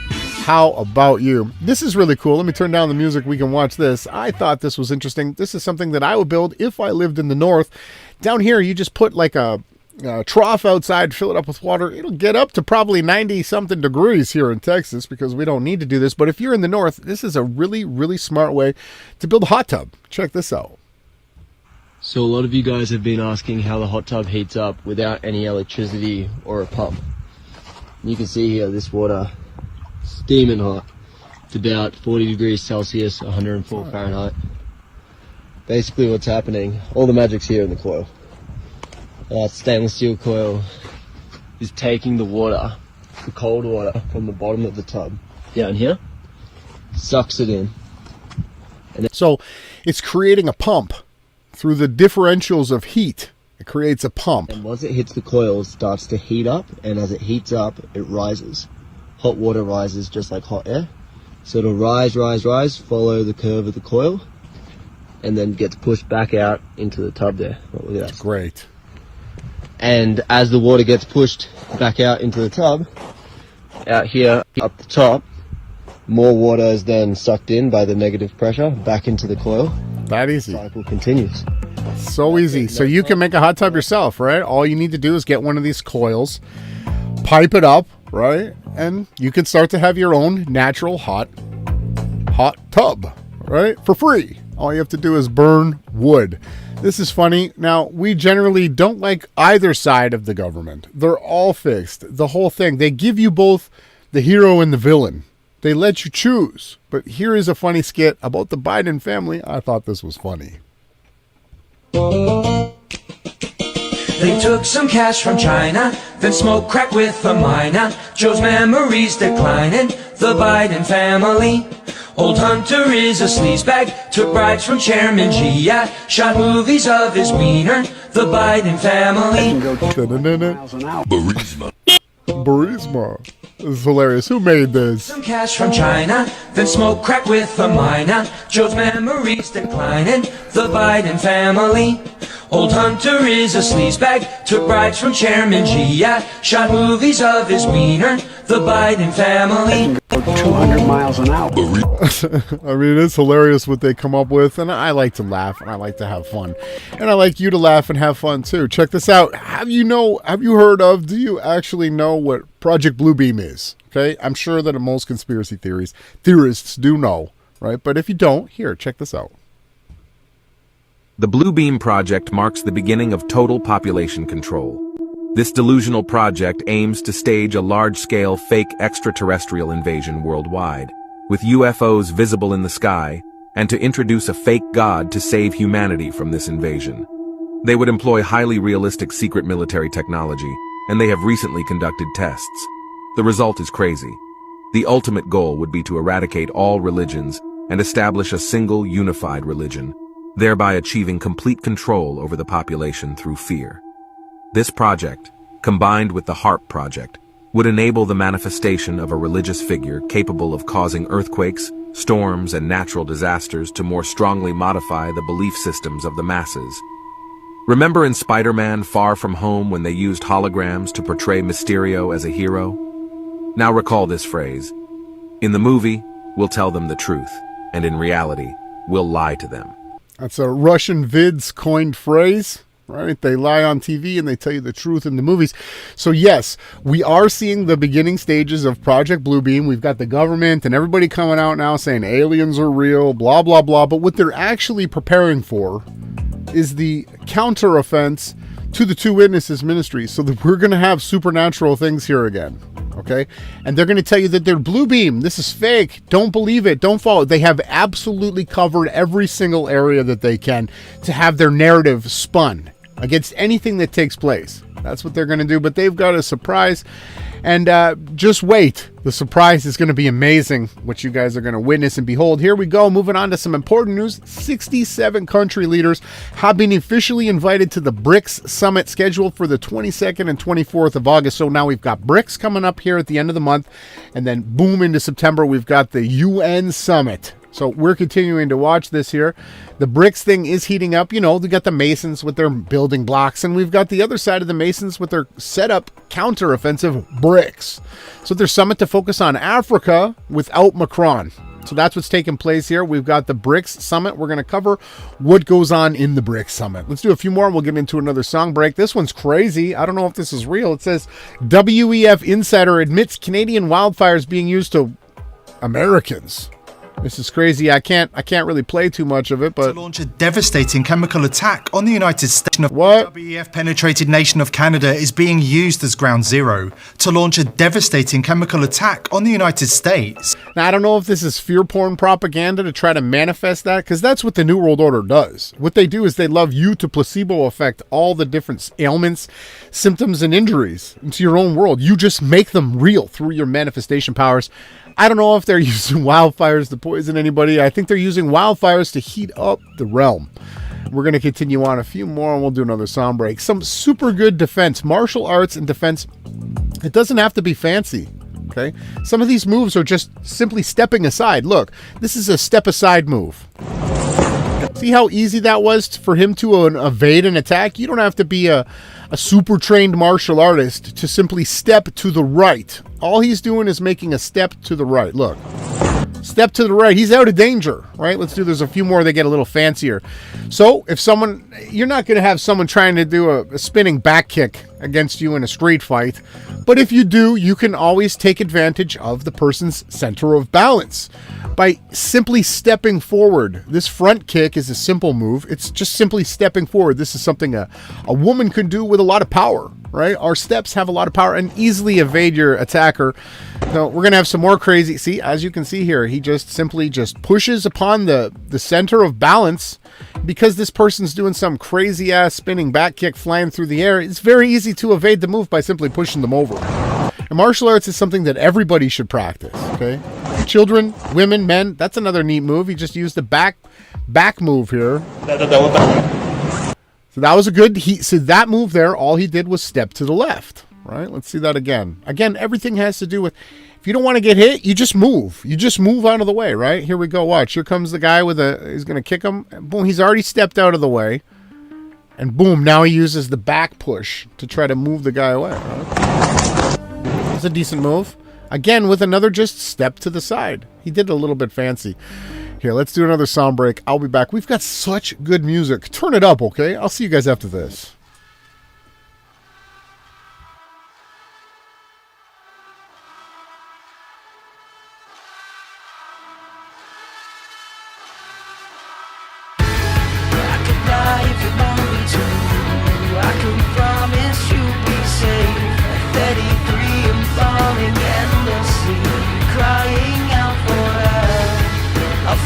How about you? This is really cool. Let me turn down the music. We can watch this. I thought this was interesting. This is something that I would build if I lived in the north. Down here, you just put like a trough outside, fill it up with water. It'll get up to probably 90-something degrees here in Texas because we don't need to do this. But if you're in the north, this is a really, really smart way to build a hot tub. Check this out. So a lot of you guys have been asking how the hot tub heats up without any electricity or a pump. You can see here this water steaming hot. It's about 40 degrees Celsius, 104 Fahrenheit. Basically what's happening, all the magic's here in the coil. Stainless steel coil is taking the water, the cold water from the bottom of the tub down here, sucks it in. And so it's creating a pump through the differentials of heat. It creates a pump. And once it hits the coil, it starts to heat up, and as it heats up, it rises. Hot water rises just like hot air. So it'll rise, follow the curve of the coil, and then gets pushed back out into the tub there. Oh, look at that. That's great. And as the water gets pushed back out into the tub, out here up the top, more water is then sucked in by the negative pressure back into the coil. That easy. The cycle continues. So easy. So you can make a hot tub yourself, right? All you need to do is get one of these coils, pipe it up, right? And you can start to have your own natural hot tub, right? For free. All you have to do is burn wood. This is funny. Now, we generally don't like either side of the government. They're all fixed. The whole thing. They give you both the hero and the villain. They let you choose. But here is a funny skit about the Biden family. I thought this was funny. They took some cash from China, then smoked crack with a miner. Joe's memories declining, the Biden family. Old Hunter is a sleazebag, took bribes from Chairman Xi, yeah. Shot movies of his wiener, the Biden family. Burisma. This is hilarious. Who made this? Some cash from China, then smoke crack with a miner. Joe's memories declining, the Biden family. Old Hunter is a sleazebag, took bribes from Chairman Xi, yeah. Shot movies of his wiener, the Biden family. 200 miles an hour. I mean, it's hilarious what they come up with, and I like to laugh, and I like to have fun. And I like you to laugh and have fun, too. Check this out. Do you actually know what Project Bluebeam is? Okay, I'm sure that most conspiracy theorists do know, right? But if you don't, here, check this out. The Bluebeam Project marks the beginning of total population control. This delusional project aims to stage a large-scale fake extraterrestrial invasion worldwide, with UFOs visible in the sky, and to introduce a fake god to save humanity from this invasion. They would employ highly realistic secret military technology, and they have recently conducted tests. The result is crazy. The ultimate goal would be to eradicate all religions and establish a single unified religion, thereby achieving complete control over the population through fear. This project, combined with the HARP project, would enable the manifestation of a religious figure capable of causing earthquakes, storms, and natural disasters to more strongly modify the belief systems of the masses. Remember in Spider-Man Far From Home when they used holograms to portray Mysterio as a hero? Now recall this phrase. In the movie, we'll tell them the truth, and in reality, we'll lie to them. That's a Russian vids coined phrase. right? They lie on TV and they tell you the truth in the movies. So yes, we are seeing the beginning stages of Project Bluebeam. We've got the government and everybody coming out now saying aliens are real, blah, blah, blah. But what they're actually preparing for is the counteroffense to the Two Witnesses ministry, so that we're going to have supernatural things here again. Okay, and they're going to tell you that they're blue beam. This is fake. Don't believe it. Don't follow. They have absolutely covered every single area that they can to have their narrative spun against anything that takes place. That's what they're going to do. But they've got a surprise, and just wait. The surprise is going to be amazing, what you guys are going to witness and behold. Here we go. Moving on to some important news. 67 country leaders have been officially invited to the BRICS summit scheduled for the 22nd and 24th of August. So now we've got BRICS coming up here at the end of the month, and then boom, into September, we've got the UN summit. So we're continuing to watch this here. The BRICS thing is heating up. You know, we got the Masons with their building blocks, and we've got the other side of the Masons with their setup counteroffensive BRICS. So their summit to focus on Africa without Macron. So that's what's taking place here. We've got the BRICS summit. We're going to cover what goes on in the BRICS summit. Let's do a few more. We'll get into another song break. This one's crazy. I don't know if this is real. It says WEF insider admits Canadian wildfires being used to Americans. This is crazy. I can't really play too much of it, but to launch a devastating chemical attack on the United States. What? WEF penetrated nation of Canada is being used as ground zero to launch a devastating chemical attack on the United States. Now, I don't know if this is fear porn propaganda to try to manifest that, because that's what the New World Order does. What they do is they love you to placebo affect all the different ailments, symptoms, and injuries into your own world. You just make them real through your manifestation powers. I don't know if they're using wildfires to poison anybody. I think they're using wildfires to heat up the realm. We're going to continue on a few more, and we'll do another song break. Some super good defense, martial arts and defense. It doesn't have to be fancy, okay? Some of these moves are just simply stepping aside. Look, this is a step aside move. See how easy that was for him to evade an attack? You don't have to be a super trained martial artist to simply step to the right. All he's doing is making a step to the right. Look, step to the right. He's out of danger, right? Let's do, there's a few more that get a little fancier. So if someone, you're not going to have someone trying to do a spinning back kick against you in a street fight. But if you do, you can always take advantage of the person's center of balance by simply stepping forward. This front kick is a simple move. It's just simply stepping forward. This is something a woman can do with a lot of power, right? Our steps have a lot of power and easily evade your attacker. So we're going to have some more crazy. See, as you can see here, he just simply just pushes upon the center of balance. Because this person's doing some crazy ass spinning back kick flying through the air, it's very easy to evade the move by simply pushing them over. And martial arts is something that everybody should practice, okay? Children, women, men, that's another neat move. He just used the back move here. So that was a good, so that move there, all he did was step to the left, right? Let's see that again. Again, everything has to do with, if you don't want to get hit, you just move. You just move out of the way, right? Here we go, watch. Here comes the guy with he's going to kick him. Boom, he's already stepped out of the way. And boom, now he uses the back push to try to move the guy away. Right? That's a decent move. Again, with another just step to the side. He did it a little bit fancy. Here, let's do another sound break. I'll be back. We've got such good music. Turn it up, okay? I'll see you guys after this.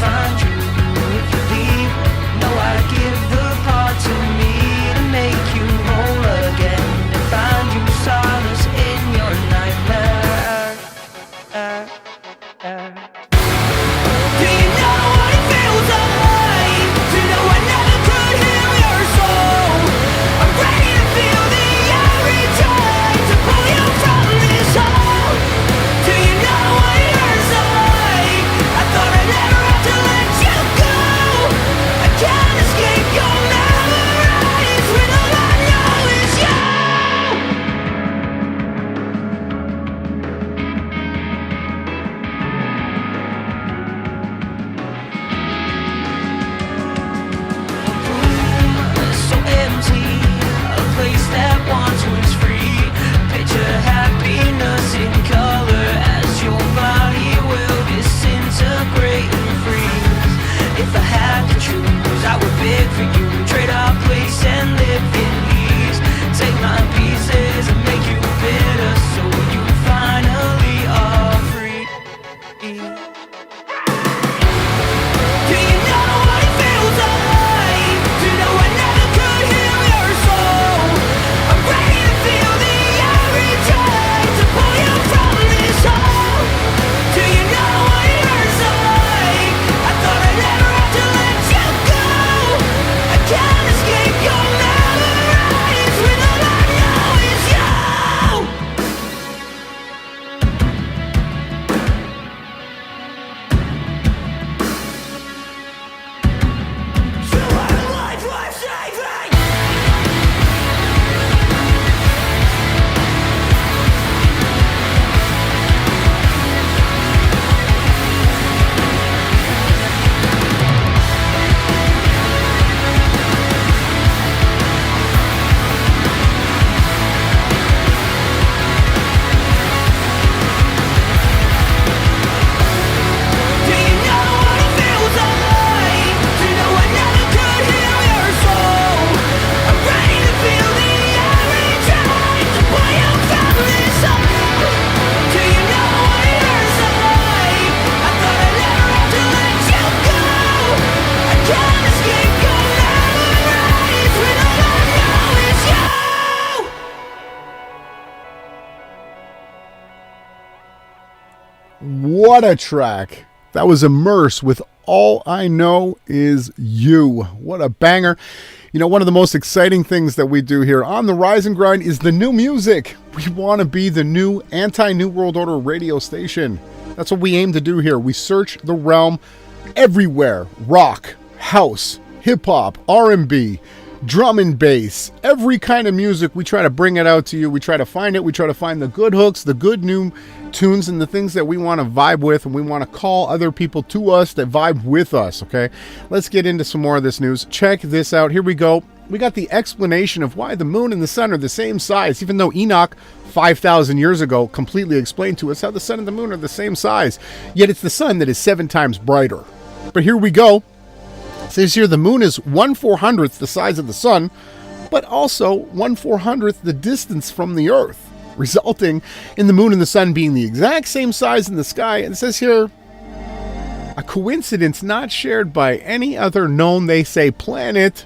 Find you if you leave. No, I give the part to me to make you What a track. That was Immerse with All I Know Is You. What a banger. You know, one of the most exciting things that we do here on the Rise and Grind is the new music. We want to be the new anti-New World Order radio station. That's what we aim to do here. We search the realm everywhere. Rock, house, hip-hop, R&B, drum and bass, every kind of music. We try to bring it out to you. We try to find it. We try to find the good hooks, the good new tunes, and the things that we want to vibe with, and we want to call other people to us that vibe with us, okay? Let's get into some more of this news. Check this out. Here we go. We got the explanation of why the moon and the sun are the same size, even though Enoch 5,000 years ago completely explained to us how the sun and the moon are the same size, yet it's the sun that is 7 times brighter. But here we go. It says here the moon is 1/400th the size of the sun, but also 1/400th the distance from the earth, resulting in the moon and the sun being the exact same size in the sky. And it says here, a coincidence not shared by any other known, they say, planet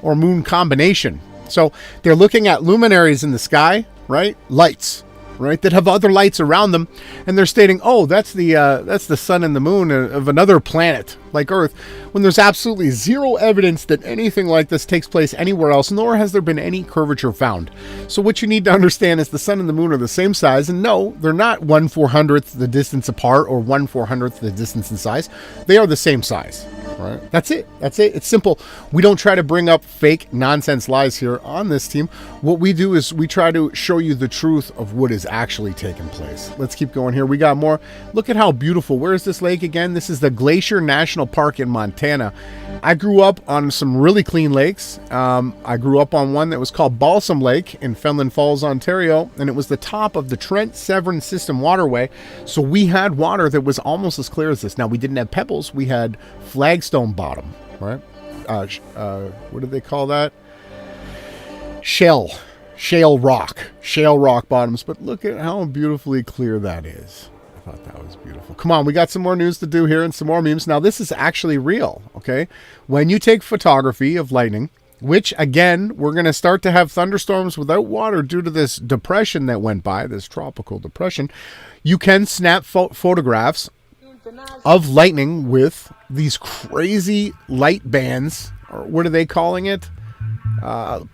or moon combination. So they're looking at luminaries in the sky, right? Lights, right? That have other lights around them. And they're stating, oh, that's the sun and the moon of another planet like Earth, when there's absolutely zero evidence that anything like this takes place anywhere else, nor has there been any curvature found. So what you need to understand is the sun and the moon are the same size, and no, they're not 1/400th the distance apart or 1/400th the distance in size. They are the same size. Right? That's it. It's simple. We don't try to bring up fake nonsense lies here on this team. What we do is we try to show you the truth of what is actually taking place. Let's keep going here. We got more. Look at how beautiful. Where is this lake again? This is the Glacier National Park in Montana. I grew up on some really clean lakes. I grew up on one that was called Balsam Lake in Fenelon Falls, Ontario, and it was the top of the Trent-Severn System waterway. So we had water that was almost as clear as this. Now, we didn't have pebbles. We had flagstone bottom, right? What do they call that? Shale rock bottoms. But look at how beautifully clear that is. I thought that was beautiful. Come on, we got some more news to do here and some more memes. Now, this is actually real, okay? When you take photography of lightning, which, again, we're going to start to have thunderstorms without water due to this depression that went by, this tropical depression, you can snap photographs of lightning with these crazy light bands, or what are they calling it?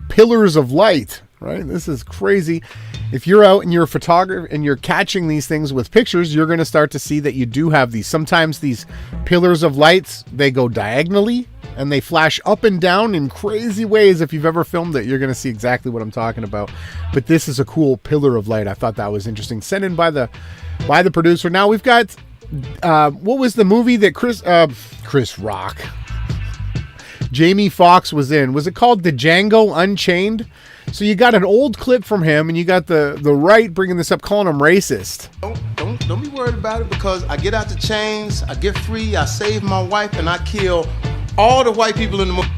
Pillars of light, right? This is crazy. If you're out and you're a photographer and you're catching these things with pictures, you're going to start to see that you do have these. Sometimes these pillars of lights, they go diagonally and they flash up and down in crazy ways. If you've ever filmed it, you're going to see exactly what I'm talking about. But this is a cool pillar of light. I thought that was interesting. Sent in by the producer. Now we've got what was the movie that Chris Rock, Jamie Foxx was in? Was it called The Django Unchained? So you got an old clip from him, and you got the right bringing this up, calling him racist. Don't be worried about it, because I get out the chains, I get free, I save my wife, and I kill all the white people in the movie.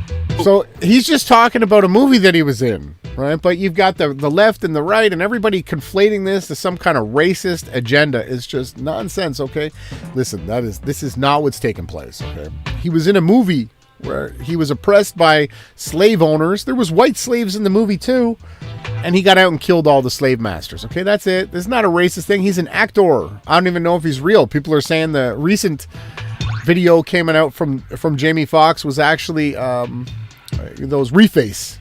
So he's just talking about a movie that he was in, right? But you've got the left and the right, and everybody conflating this to some kind of racist agenda is just nonsense, okay? Listen, this is not what's taking place, okay? He was in a movie where he was oppressed by slave owners. There was white slaves in the movie too, and he got out and killed all the slave masters. Okay, that's it. This is not a racist thing. He's an actor. I don't even know if he's real. People are saying the recent video coming out from Jamie Foxx was actually those reface,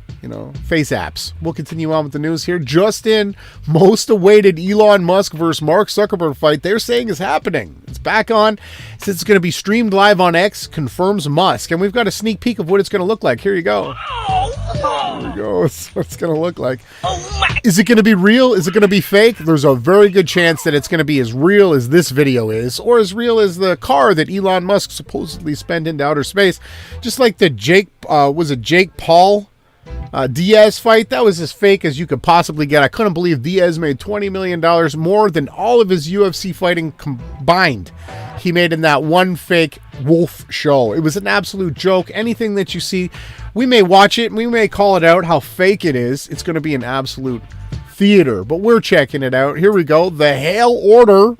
face apps. We'll continue on with the news here. Just in, most awaited Elon Musk versus Mark Zuckerberg fight, they're saying is happening. It's back on. Since it's going to be streamed live on X, confirms Musk. And we've got a sneak peek of what it's going to look like. Here you go. Here we go. That's what it's going to look like. Is it going to be real? Is it going to be fake? There's a very good chance that it's going to be as real as this video is, or as real as the car that Elon Musk supposedly spent into outer space. Just like the Jake Paul Diaz fight, that was as fake as you could possibly get. I couldn't believe Diaz made $20 million more than all of his UFC fighting combined. He made in that one fake wolf show. It was an absolute joke. Anything that you see, we may watch it and we may call it out how fake it is. It's going to be an absolute theater, but we're checking it out. Here we go. The Hail Order,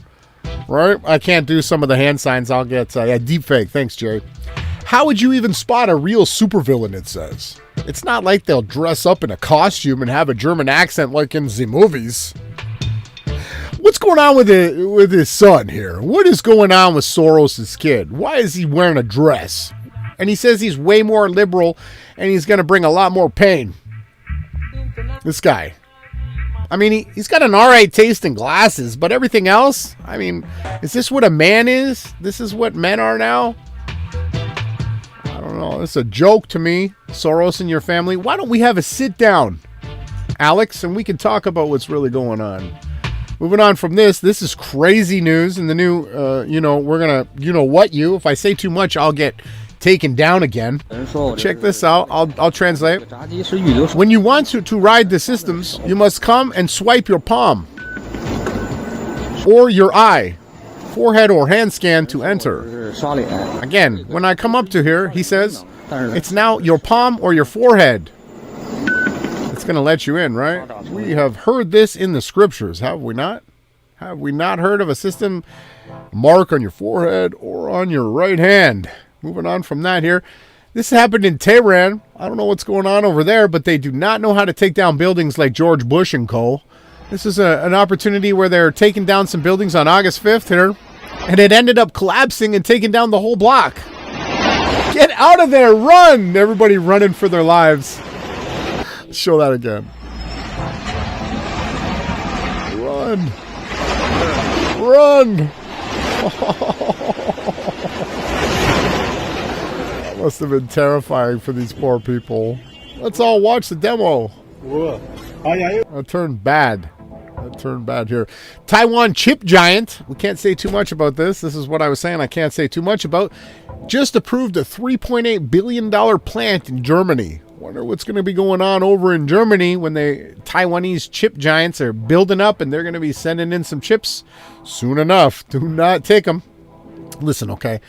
right? I can't do some of the hand signs. I'll get deep fake. Thanks, Jerry. How would you even spot a real supervillain, it says? It's not like they'll dress up in a costume and have a German accent like in the movies. What's going on with his son here? What is going on with Soros' kid? Why is he wearing a dress? And he says he's way more liberal and he's going to bring a lot more pain. This guy. I mean, he's got an all right taste in glasses, but everything else, I mean, is this what a man is? This is what men are now? I don't know. It's a joke to me, Soros and your family. Why don't we have a sit down, Alex, and we can talk about what's really going on. Moving on from this is crazy news in the new, we're going to, if I say too much, I'll get taken down again. Check this out. I'll translate. When you want to ride the systems, you must come and swipe your palm or your eye, forehead or hand scan to enter. Again, when I come up to here, he says, it's now your palm or your forehead. It's going to let you in, right? We have heard this in the scriptures, have we not? Have we not heard of a system mark on your forehead or on your right hand? Moving on from that here. This happened in Tehran. I don't know what's going on over there, but they do not know how to take down buildings like George Bush and co. This is an opportunity where they're taking down some buildings on August 5th here, and it ended up collapsing and taking down the whole block. Get out of there! Run! Everybody running for their lives. Let's show that again. Run! Run! That must have been terrifying for these poor people. Let's all watch the demo. That turned bad. That turned bad here. Taiwan chip giant. We can't say too much about this. This is what I was saying I can't say too much about. Just approved a $3.8 billion plant in Germany. Wonder what's going to be going on over in Germany when the Taiwanese chip giants are building up and they're going to be sending in some chips soon enough. Do not take them. Listen, okay.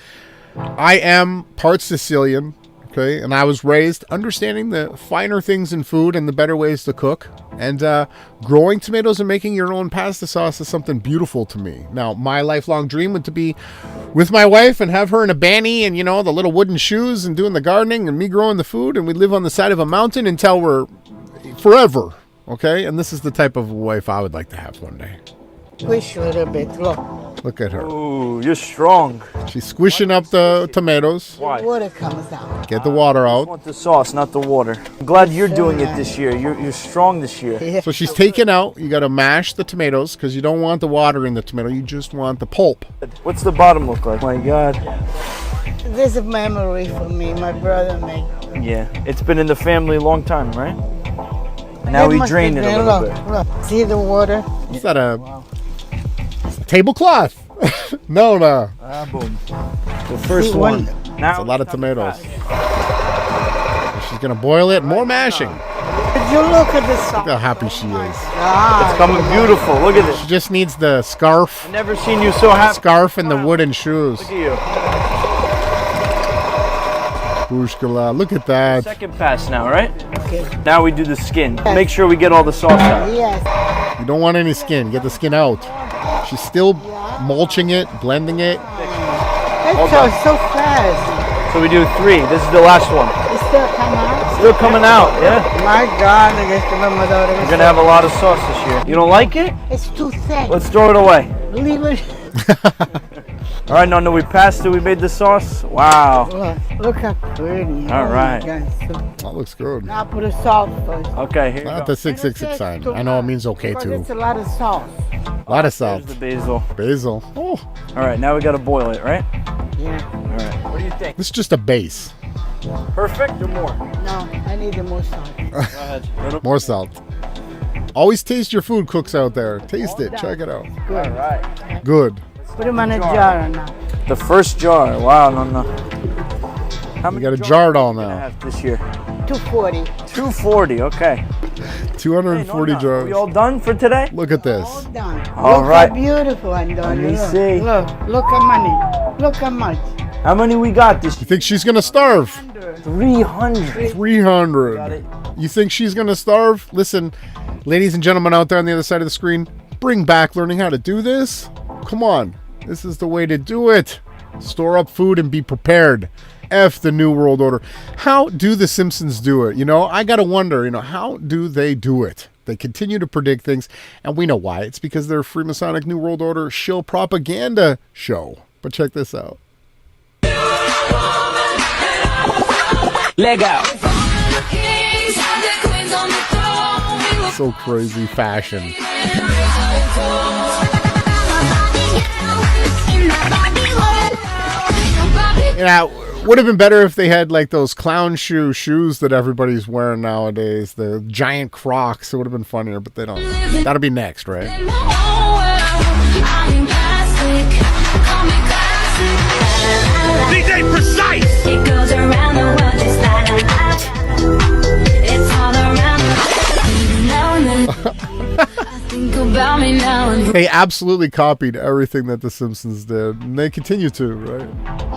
I am part Sicilian, okay, and I was raised understanding the finer things in food and the better ways to cook. And growing tomatoes and making your own pasta sauce is something beautiful to me. Now, my lifelong dream would to be with my wife and have her in a banny and, the little wooden shoes and doing the gardening and me growing the food, and we live on the side of a mountain until we're forever, okay? And this is the type of wife I would like to have one day. Squish a little bit, look. Look at her. Ooh, you're strong. She's squishing up the tomatoes. Why? The water comes out. Get the water out. I want the sauce, not the water. I'm glad you're doing it this year. You're strong this year. So she's taking out, you got to mash the tomatoes because you don't want the water in the tomato. You just want the pulp. What's the bottom look like? My God. This is a memory for me. My brother made. Yeah, it's been in the family a long time, right? Now we drain it a little bit. Look. See the water? Is that a tablecloth? No. Ah, boom. The first one. That's a lot of tomatoes. She's going to boil it. More mashing. Did you look at the sauce? Look how happy she is. It's coming beautiful. Look at this. She just needs the scarf. I've never seen you so happy. Scarf and the wooden shoes. Look at you. Bushkala. Look at that. Second pass now, right? Okay. Now we do the skin. Make sure we get all the sauce out. Yes. You don't want any skin. Get the skin out. She's still mulching it, blending it. That goes so fast. So we do 3. This is the last one. It's still coming out? Still coming out, yeah. My God, we're going to have a lot of sauce this year. You don't like it? It's too thick. Let's throw it away. Leave it. All right, no, we passed it. We made the sauce. Wow. Look how pretty. All right. That looks good. Now put a salt first. Okay, here Not the 666 sign. I know it means okay too. It's a lot of salt. A lot of salt. There's the basil. Basil. Oh. All right, now we got to boil it, right? Yeah. All right. What do you think? This is just a base. Perfect or more? No, I need more salt. Go ahead. More salt. Always taste your food, cooks out there. Taste it. Check it out. Good. All right. Good. Put them in a jar now. The first jar. Wow, no. How You many got to jars jar it all are we gonna now. have this year? 240. 240. Okay. 240 jars. We all done for today? Look at this. All done. All Look right. how beautiful I'm done. Let me Look. see. Look how many. Look how much. How many we got this You year? think she's going to starve? 300. 300. You think she's going to starve? Listen, ladies and gentlemen out there on the other side of the screen, bring back learning how to do this. Come on. This is the way to do it. Store up food and be prepared. F the New World Order. How do the Simpsons do it? I got to wonder, how do they do it? They continue to predict things, and we know why. It's because they're a Freemasonic New World Order shill propaganda show. But check this out. Lego. So crazy fashion. Yeah, would have been better if they had like those clown shoes that everybody's wearing nowadays, the giant Crocs. It would have been funnier, but they don't. That'll be next, right? DJ Precise! It goes around the world just like it's all around They absolutely copied everything that The Simpsons did, and they continue to, right?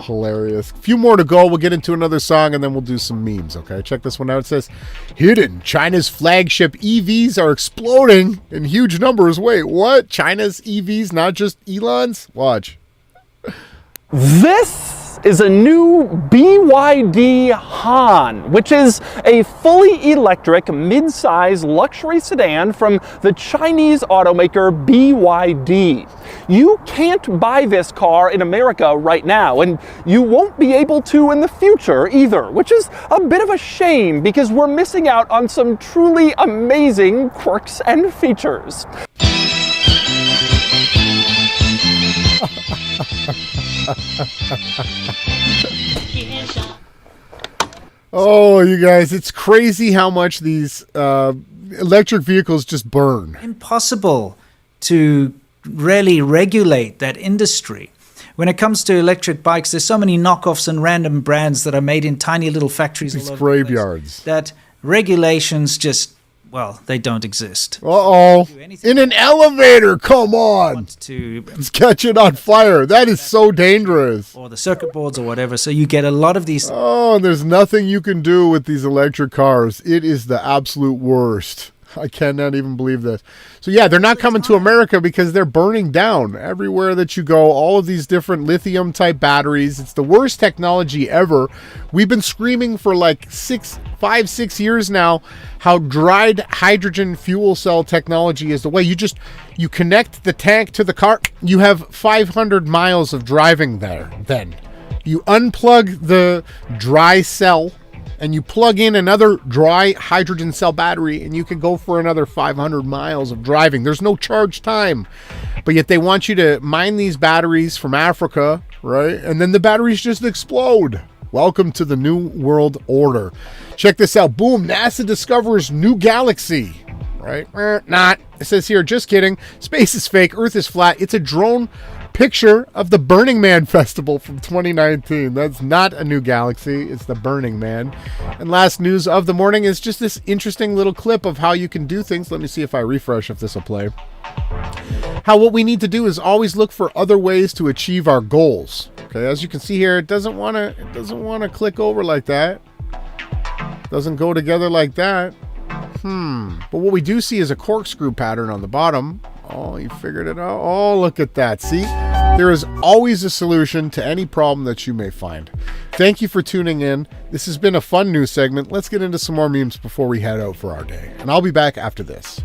Hilarious. A few more to go. We'll get into another song, and then we'll do some memes, okay? Check this one out. It says, hidden. China's flagship EVs are exploding in huge numbers. Wait, what? China's EVs, not just Elon's? Watch. This is a new BYD Han, which is a fully electric mid-size luxury sedan from the Chinese automaker BYD. You can't buy this car in America right now, and you won't be able to in the future either, which is a bit of a shame because we're missing out on some truly amazing quirks and features. Oh, you guys, it's crazy how much these electric vehicles just burn. Impossible to really regulate that industry. When it comes to electric bikes, there's so many knockoffs and random brands that are made in tiny little factories These all over the place graveyards. that regulations just, well, they don't exist. Uh-oh. In an elevator, come on. It's catching on fire. That is so dangerous. Or the circuit boards or whatever. So you get a lot of these. Oh, and there's nothing you can do with these electric cars. It is the absolute worst. I cannot even believe this. So yeah, they're not coming to America because they're burning down everywhere that you go. All of these different lithium type batteries. It's the worst technology ever. We've been screaming for like 5, 6 years now how dried hydrogen fuel cell technology is the way. You connect the tank to the car. You have 500 miles of driving there. Then you unplug the dry cell and you plug in another dry hydrogen cell battery, and you can go for another 500 miles of driving. There's no charge time. But yet they want you to mine these batteries from Africa, right? And then the batteries just explode. Welcome to the New World Order. Check this out. Boom, NASA discovers new galaxy. Right? Not. It says here, just kidding. Space is fake. Earth is flat. It's a drone picture of the Burning Man festival from 2019. That's not a new galaxy. It's the Burning Man. And last news of the morning is just this interesting little clip of how you can do things. Let me see if I refresh if this will play. How what we need to do is always look for other ways to achieve our goals. Okay, as you can see here, it doesn't want to click over like that. Doesn't go together like that. But what we do see is a corkscrew pattern on the bottom. Oh, you figured it out. Oh, look at that. See? There is always a solution to any problem that you may find. Thank you for tuning in. This has been a fun news segment. Let's get into some more memes before we head out for our day. And I'll be back after this.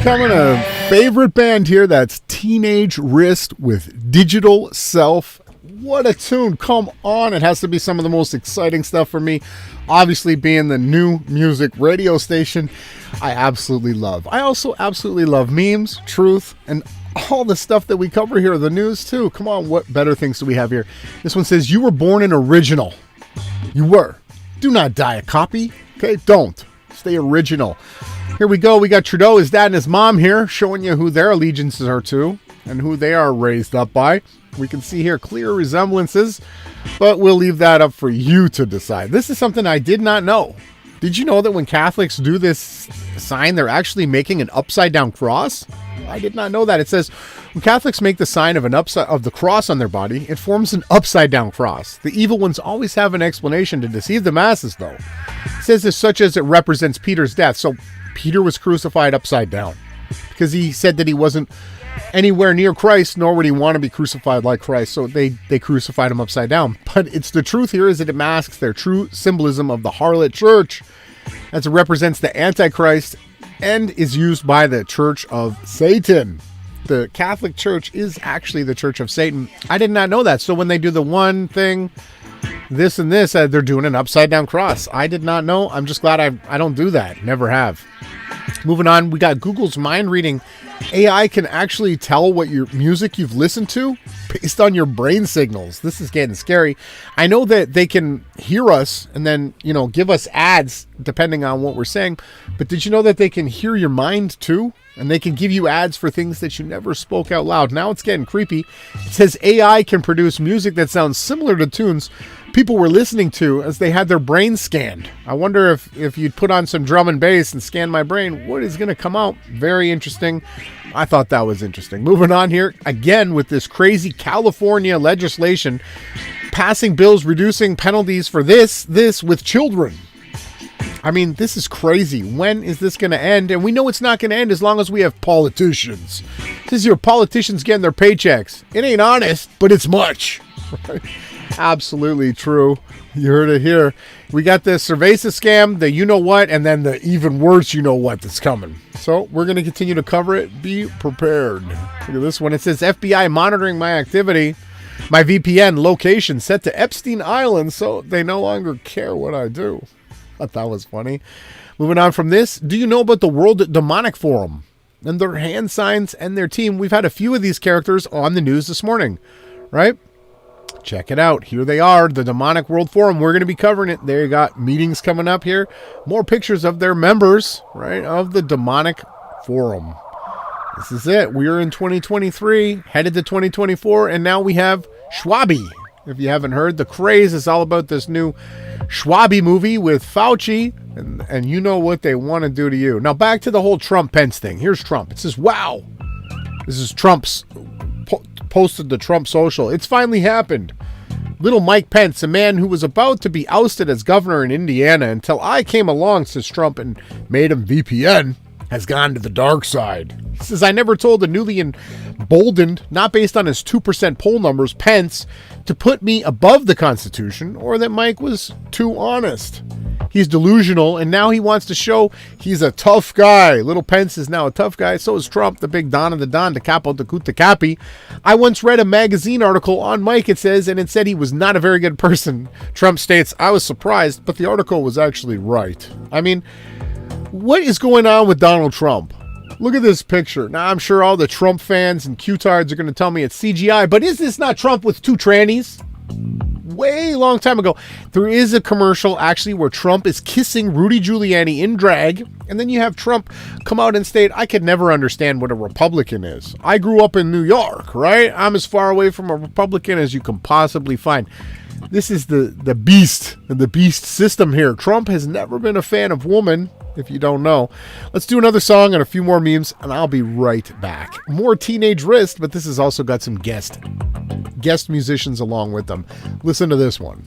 Coming a favorite band here, that's Teenage Wrist with Digital Self. What a tune. Come on. It has to be some of the most exciting stuff for me. Obviously, being the new music radio station, I absolutely love. I also absolutely love memes, truth, and all the stuff that we cover here, the news too. Come on, what better things do we have here? This one says, you were born an original. You were. Do not die a copy. Okay, don't. Stay original. Here we go. We got Trudeau, his dad, and his mom here, showing you who their allegiances are to and who they are raised up by. We can see here clear resemblances, but we'll leave that up for you to decide. This is something I did not know. Did you know that when Catholics do this sign, they're actually making an upside-down cross? I did not know that. It says when Catholics make the sign of the cross on their body, it forms an upside-down cross. The evil ones always have an explanation to deceive the masses, though. It says as such as it represents Peter's death. So Peter was crucified upside down because he said that he wasn't anywhere near Christ, nor would he want to be crucified like Christ. So they crucified him upside down. But it's the truth here is that it masks their true symbolism of the harlot church, as it represents the Antichrist and is used by the Church of Satan. The Catholic Church is actually the Church of Satan. I did not know that. So when they do the one thing, this and this, they're doing an upside down cross. I did not know. I'm just glad I don't do that. Never have. Moving on, we got Google's mind reading. AI can actually tell what your music you've listened to based on your brain signals. This is getting scary. I know that they can hear us and then, give us ads depending on what we're saying. But did you know that they can hear your mind too? And they can give you ads for things that you never spoke out loud. Now it's getting creepy. It says AI can produce music that sounds similar to tunes people were listening to as they had their brains scanned. I wonder if you'd put on some drum and bass and scan my brain, what is going to come out? Very interesting. I thought that was interesting. Moving on here, again, with this crazy California legislation, passing bills reducing penalties for this with children. I mean, this is crazy. When is this going to end? And we know it's not going to end as long as we have politicians. This is your politicians getting their paychecks. It ain't honest, but it's much. Right? Absolutely true. You heard it here. We got the Cerveza scam, the you-know-what, and then the even worse you-know-what that's coming. So we're going to continue to cover it. Be prepared. Look at this one. It says, FBI monitoring my activity. My VPN location set to Epstein Island, so they no longer care what I do. I thought that was funny. Moving on from this, do you know about the World Demonic Forum and their hand signs and their team? We've had a few of these characters on the news this morning, right? Check it out. Here they are, the Demonic World Forum. We're going to be covering it. There you got meetings coming up here. More pictures of their members, right, of the Demonic Forum. This is it. We are in 2023, headed to 2024, and now we have Schwabi. If you haven't heard, the craze is all about this new Schwabi movie with Fauci, and you know what they want to do to you. Now back to the whole Trump-Pence thing. Here's Trump. It says, wow. This is Trump's posted the Trump social. It's finally happened. Little Mike Pence, a man who was about to be ousted as governor in Indiana until I came along, says Trump, and made him VPN, has gone to the dark side. He says, I never told the newly emboldened, not based on his 2% poll numbers, Pence, to put me above the Constitution, or that Mike was too honest. He's delusional, and now he wants to show he's a tough guy. Little Pence is now a tough guy. So is Trump, the big Don of the Don, the capo de Kuta Capi. I once read a magazine article on Mike, it says, and it said he was not a very good person. Trump states, I was surprised, but the article was actually right. I mean, what is going on with Donald Trump? Look at this picture. Now, I'm sure all the Trump fans and Q-tards are going to tell me it's CGI, but is this not Trump with two trannies? Way long time ago, there is a commercial actually where Trump is kissing Rudy Giuliani in drag, and then you have Trump come out and state, I could never understand what a Republican is. I grew up in New York, right? I'm as far away from a Republican as you can possibly find. This is the beast and the beast system here. Trump has never been a fan of women, if you don't know. Let's do another song and a few more memes, and I'll be right back. More Teenage Wrist, but this has also got some guest musicians along with them. Listen to this one.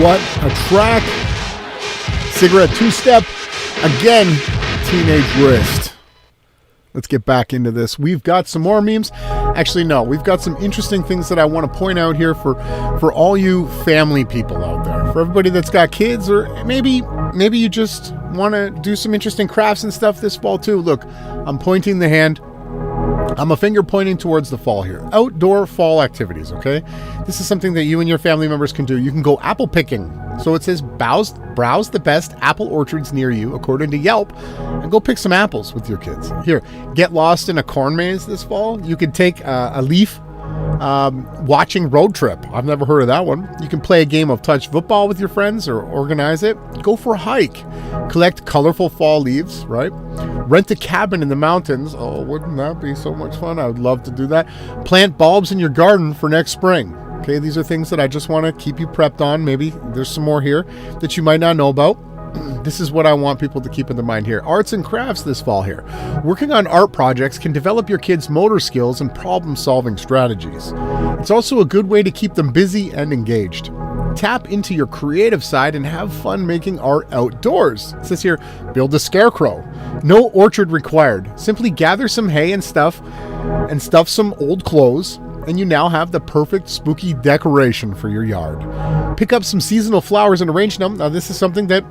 What a track. Cigarette two-step. Again, Teenage Wrist. Let's get back into this. We've got some more memes. Actually, no. We've got some interesting things that I want to point out here for all you family people out there. For everybody that's got kids, or maybe you just want to do some interesting crafts and stuff this fall too. Look, I'm pointing the hand. I'm a finger pointing towards the fall here. Outdoor fall activities, okay? This is something that you and your family members can do. You can go apple picking. So it says browse the best apple orchards near you, according to Yelp, and go pick some apples with your kids. Here, get lost in a corn maze this fall. You could take a leaf watching road trip. I've never heard of that one. You can play a game of touch football with your friends or organize it. Go for a hike. Collect colorful fall leaves, right? Rent a cabin in the mountains. Oh, wouldn't that be so much fun? I would love to do that. Plant bulbs in your garden for next spring. Okay, these are things that I just want to keep you prepped on. Maybe there's some more here that you might not know about. This is what I want people to keep in their mind here. Arts and crafts this fall here. Working on art projects can develop your kids' motor skills and problem-solving strategies. It's also a good way to keep them busy and engaged. Tap into your creative side and have fun making art outdoors. It says here, build a scarecrow. No orchard required. Simply gather some hay and stuff some old clothes, and you now have the perfect spooky decoration for your yard. Pick up some seasonal flowers and arrange them. Now, this is something that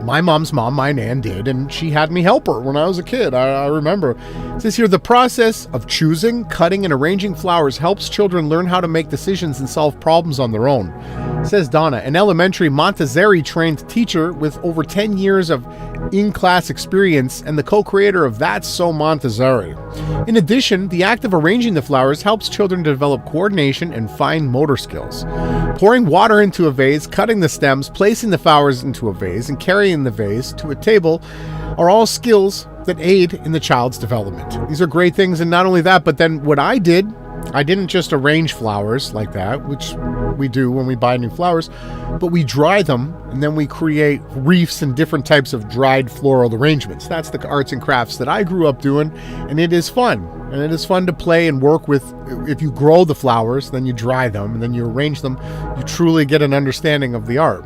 my mom's mom, my Nan, did, and she had me help her when I was a kid. I remember. It says here, the process of choosing, cutting, and arranging flowers helps children learn how to make decisions and solve problems on their own. Says Donna, an elementary Montessori-trained teacher with over 10 years of in-class experience and the co-creator of That's So Montessori. In addition, the act of arranging the flowers helps children develop coordination and fine motor skills. Pouring water into a vase, cutting the stems, placing the flowers into a vase, and carrying the vase to a table are all skills that aid in the child's development. These are great things, and not only that, but then what I didn't just arrange flowers like that, which we do when we buy new flowers, but we dry them and then we create wreaths and different types of dried floral arrangements. That's the arts and crafts that I grew up doing, and it is fun. And it is fun to play and work with. If you grow the flowers, then you dry them, and then you arrange them, you truly get an understanding of the art.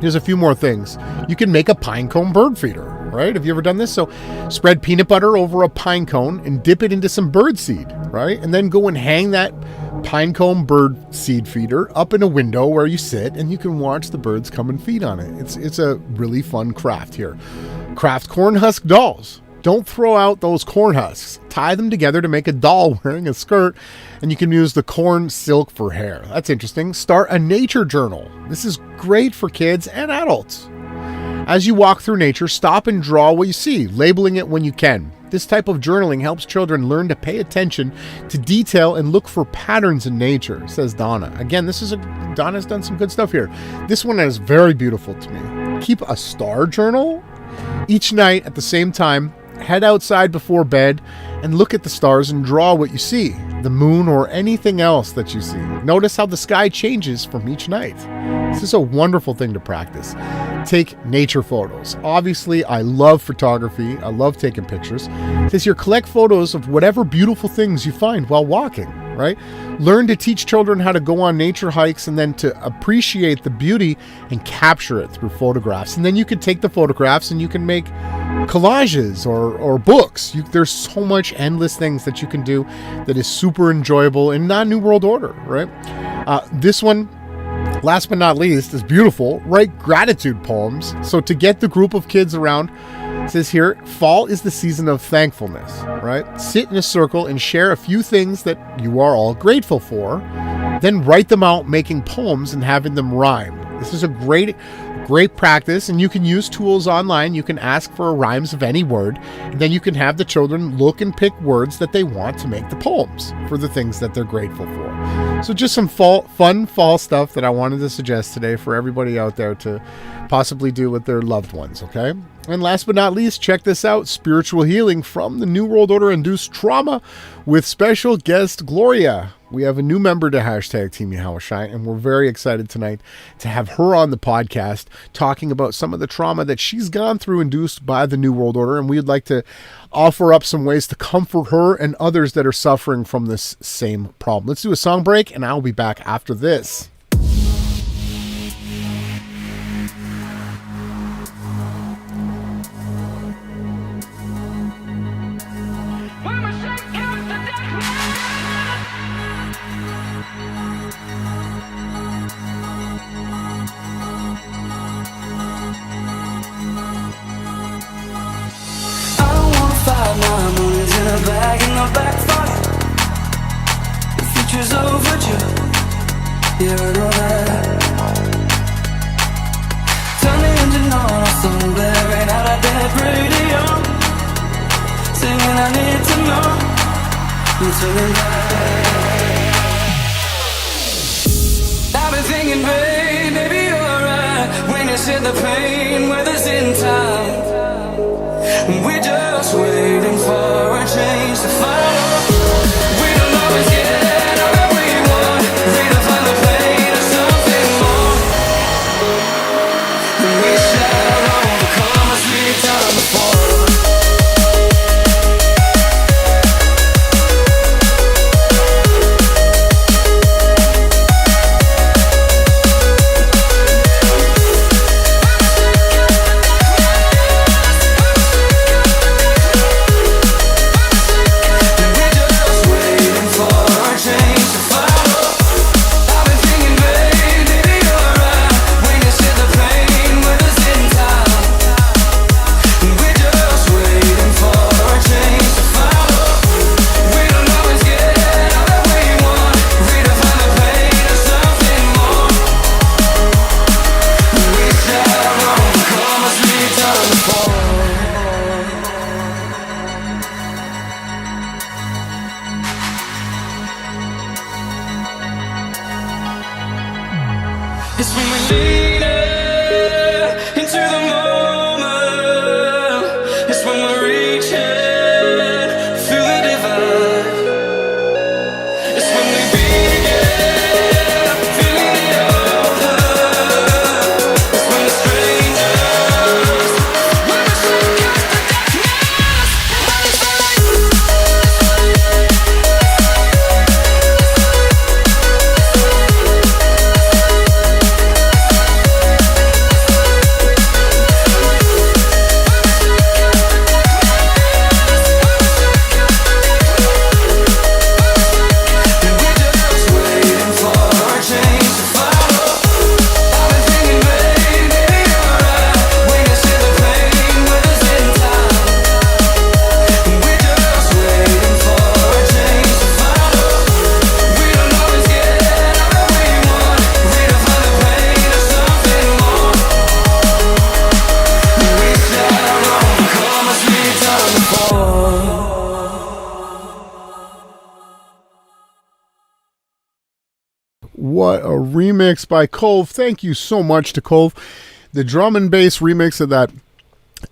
Here's a few more things. You can make a pine cone bird feeder, right? Have you ever done this? So spread peanut butter over a pine cone and dip it into some bird seed, right? And then go and hang that pine cone bird seed feeder up in a window where you sit, and you can watch the birds come and feed on it. It's a really fun craft here. Craft corn husk dolls. Don't throw out those corn husks. Tie them together to make a doll wearing a skirt, and you can use the corn silk for hair. That's interesting. Start a nature journal. This is great for kids and adults. As you walk through nature, stop and draw what you see, labeling it when you can. This type of journaling helps children learn to pay attention to detail and look for patterns in nature, says Donna. Again, Donna's done some good stuff here. This one is very beautiful to me. Keep a star journal. Each night at the same time, head outside before bed and look at the stars and draw what you see, the moon or anything else that you see. Notice how the sky changes from each night. This is a wonderful thing to practice. Take nature photos. Obviously, I love photography. I love taking pictures. It says here, collect photos of whatever beautiful things you find while walking, right? Learn to teach children how to go on nature hikes and then to appreciate the beauty and capture it through photographs. And then you can take the photographs and you can make collages or books. There's so much endless things that you can do that is super enjoyable and not New World Order, right? This one, last but not least, is beautiful. Write gratitude poems. So to get the group of kids around, it says here, fall is the season of thankfulness, right? Sit in a circle and share a few things that you are all grateful for. Then write them out, making poems and having them rhyme. This is a great practice, and you can use tools online. You can ask for rhymes of any word, and then you can have the children look and pick words that they want to make the poems for the things that they're grateful for. So just some fun fall stuff that I wanted to suggest today for everybody out there to possibly do with their loved ones, okay? And last but not least, check this out, spiritual healing from the New World Order induced trauma with special guest Gloria. We have a new member to hashtag Team Yahushai, and we're very excited tonight to have her on the podcast talking about some of the trauma that she's gone through induced by the New World Order, and we'd like to offer up some ways to comfort her and others that are suffering from this same problem. Let's do a song break, and I'll be back after this. the bag in the back pocket. The future's overdue. Yeah, I know that. Turn the engine on, our song blaring out at that radio. Singing I need to know. I'm turning back. I've been thinking, babe, maybe you're right. When you said the pain weather's in time. We're just waiting for a change to follow. We don't always get all that we want. Redefine the pain or something more. And we shall overcome as we've done before. It's when we lean into the moment. It's when we're reaching through the divide. It's when we begin feeling the other. It's when the strangers, when we shake out the What a remix by Cove. Thank you so much to Cove. The drum and bass remix of that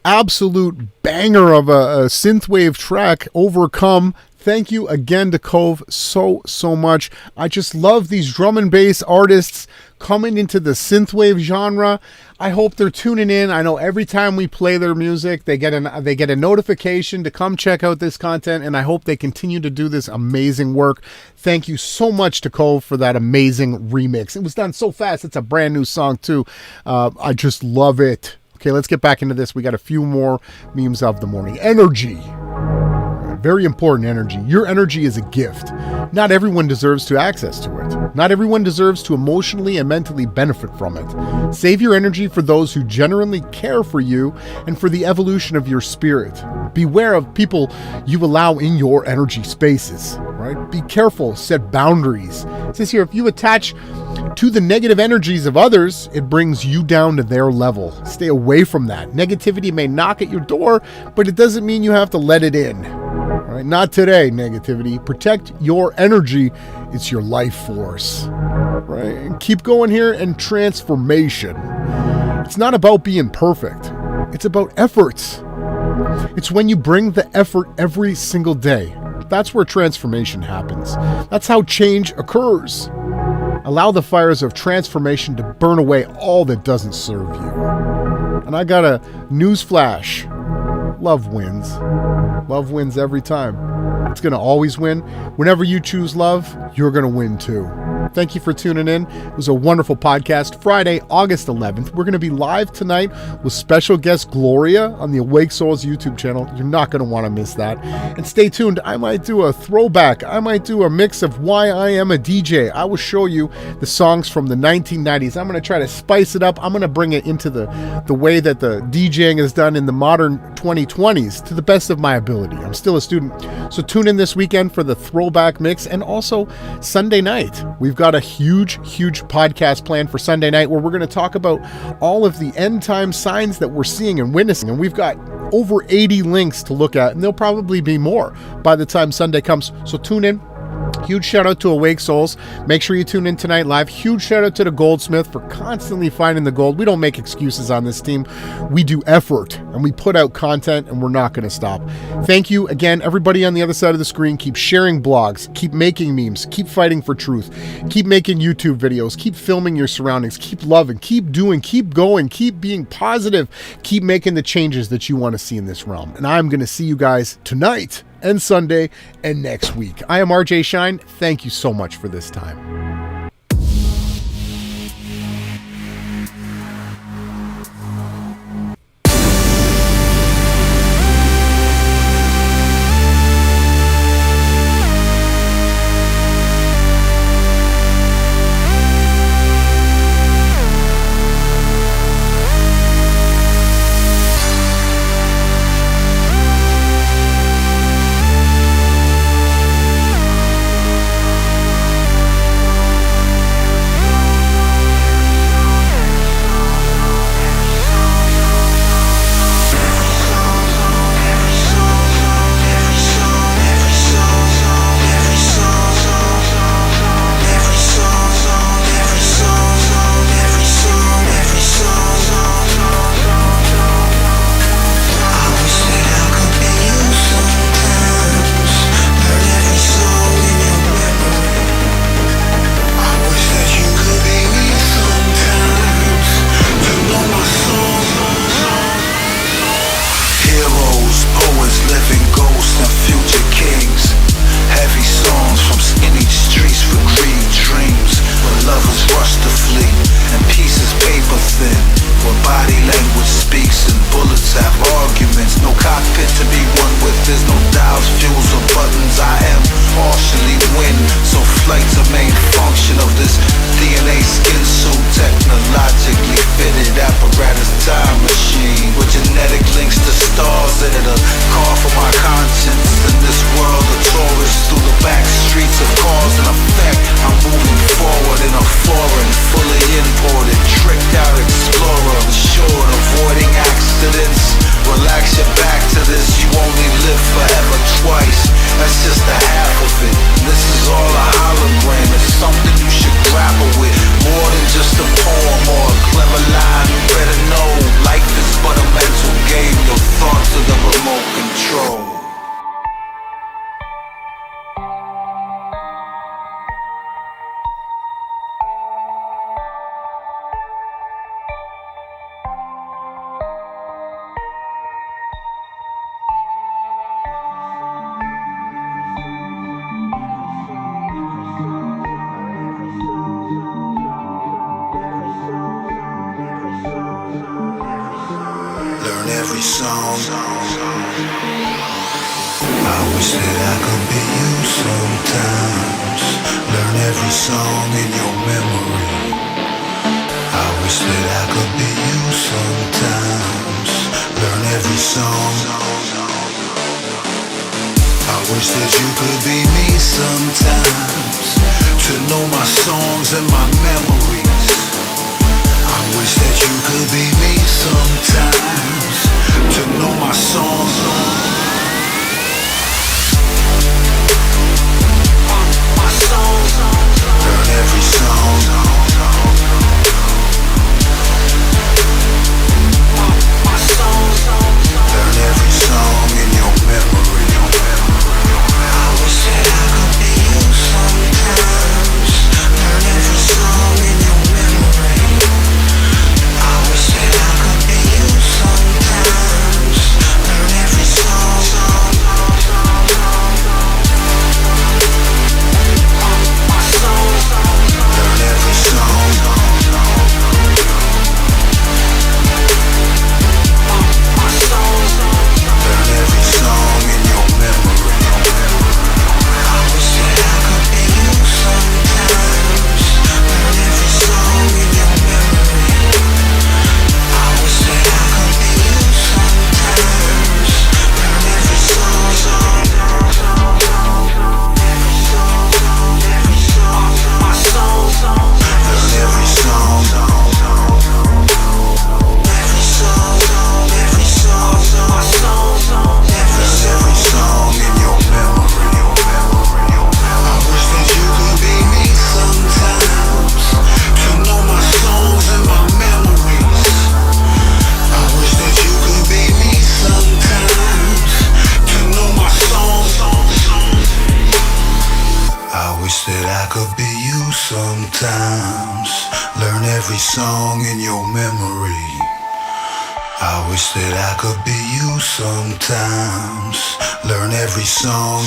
absolute banger of a synthwave track, Overcome. Thank you again to Cove so much. I just love these drum and bass artists coming into the synthwave genre. I hope they're tuning in. I know every time we play their music, they get a notification to come check out this content, and I hope they continue to do this amazing work. Thank you so much to Cove for that amazing remix. It was done so fast. It's a brand new song too. I just love it. Okay, let's get back into this. We got a few more memes of the morning. Energy. Very important energy. Your energy is a gift. Not everyone deserves to access to it. Not everyone deserves to emotionally and mentally benefit from it. Save your energy for those who genuinely care for you and for the evolution of your spirit. Beware of people you allow in your energy spaces, right? Be careful, set boundaries. It says here, if you attach to the negative energies of others, it brings you down to their level. Stay away from that. Negativity may knock at your door, but it doesn't mean you have to let it in. All right, not today, negativity. Protect your energy. It's your life force. Right? And keep going here. And transformation. It's not about being perfect. It's about efforts. It's when you bring the effort every single day. That's where transformation happens. That's how change occurs. Allow the fires of transformation to burn away all that doesn't serve you. And I got a news flash. Love wins. Love wins every time. It's going to always win. Whenever you choose love, you're going to win too. Thank you for tuning in. It was a wonderful podcast. Friday, August 11th. We're going to be live tonight with special guest Gloria on the Awake Souls YouTube channel. You're not going to want to miss that. And stay tuned. I might do a throwback. I might do a mix of why I am a DJ. I will show you the songs from the 1990s. I'm going to try to spice it up. I'm going to bring it into the way that the DJing is done in the modern 2020s to the best of my ability. I'm still a student, So tune in this weekend for the throwback mix, and also Sunday night. We've got a huge podcast planned for Sunday night where we're going to talk about all of the end time signs that we're seeing and witnessing. And we've got over 80 links to look at, and there'll probably be more by the time Sunday comes. So tune in. Huge shout out to Awake Souls. Make sure you tune in tonight live. Huge shout out to the Goldsmith for constantly finding the gold. We don't make excuses on this team. We do effort and we put out content, and we're not going to stop. Thank you again, everybody on the other side of the screen. Keep sharing blogs, keep making memes, keep fighting for truth, keep making YouTube videos, keep filming your surroundings, keep loving, keep doing, keep going, keep being positive, keep making the changes that you want to see in this realm. And I'm going to see you guys tonight and Sunday and next week. I am RJ Shine. Thank you so much for this time. every song. I wish that I could be you sometimes. Learn every song in your memory. I wish that I could be you sometimes. Learn every song. I wish that you could be me sometimes. To know my songs and my memories. I wish that you could be me sometimes. To know my songs. My songs. Learn every song. My songs. Learn every song in your memory. I wish that I could be you sometimes. Learn every song in your memory. I wish that I could be you sometimes. Learn every song. sometimes. Learn every song in your memory. I wish that I could be you sometimes. Learn every song.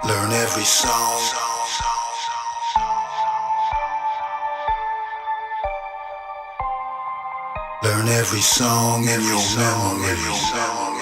Learn every song. Learn every song in your memory.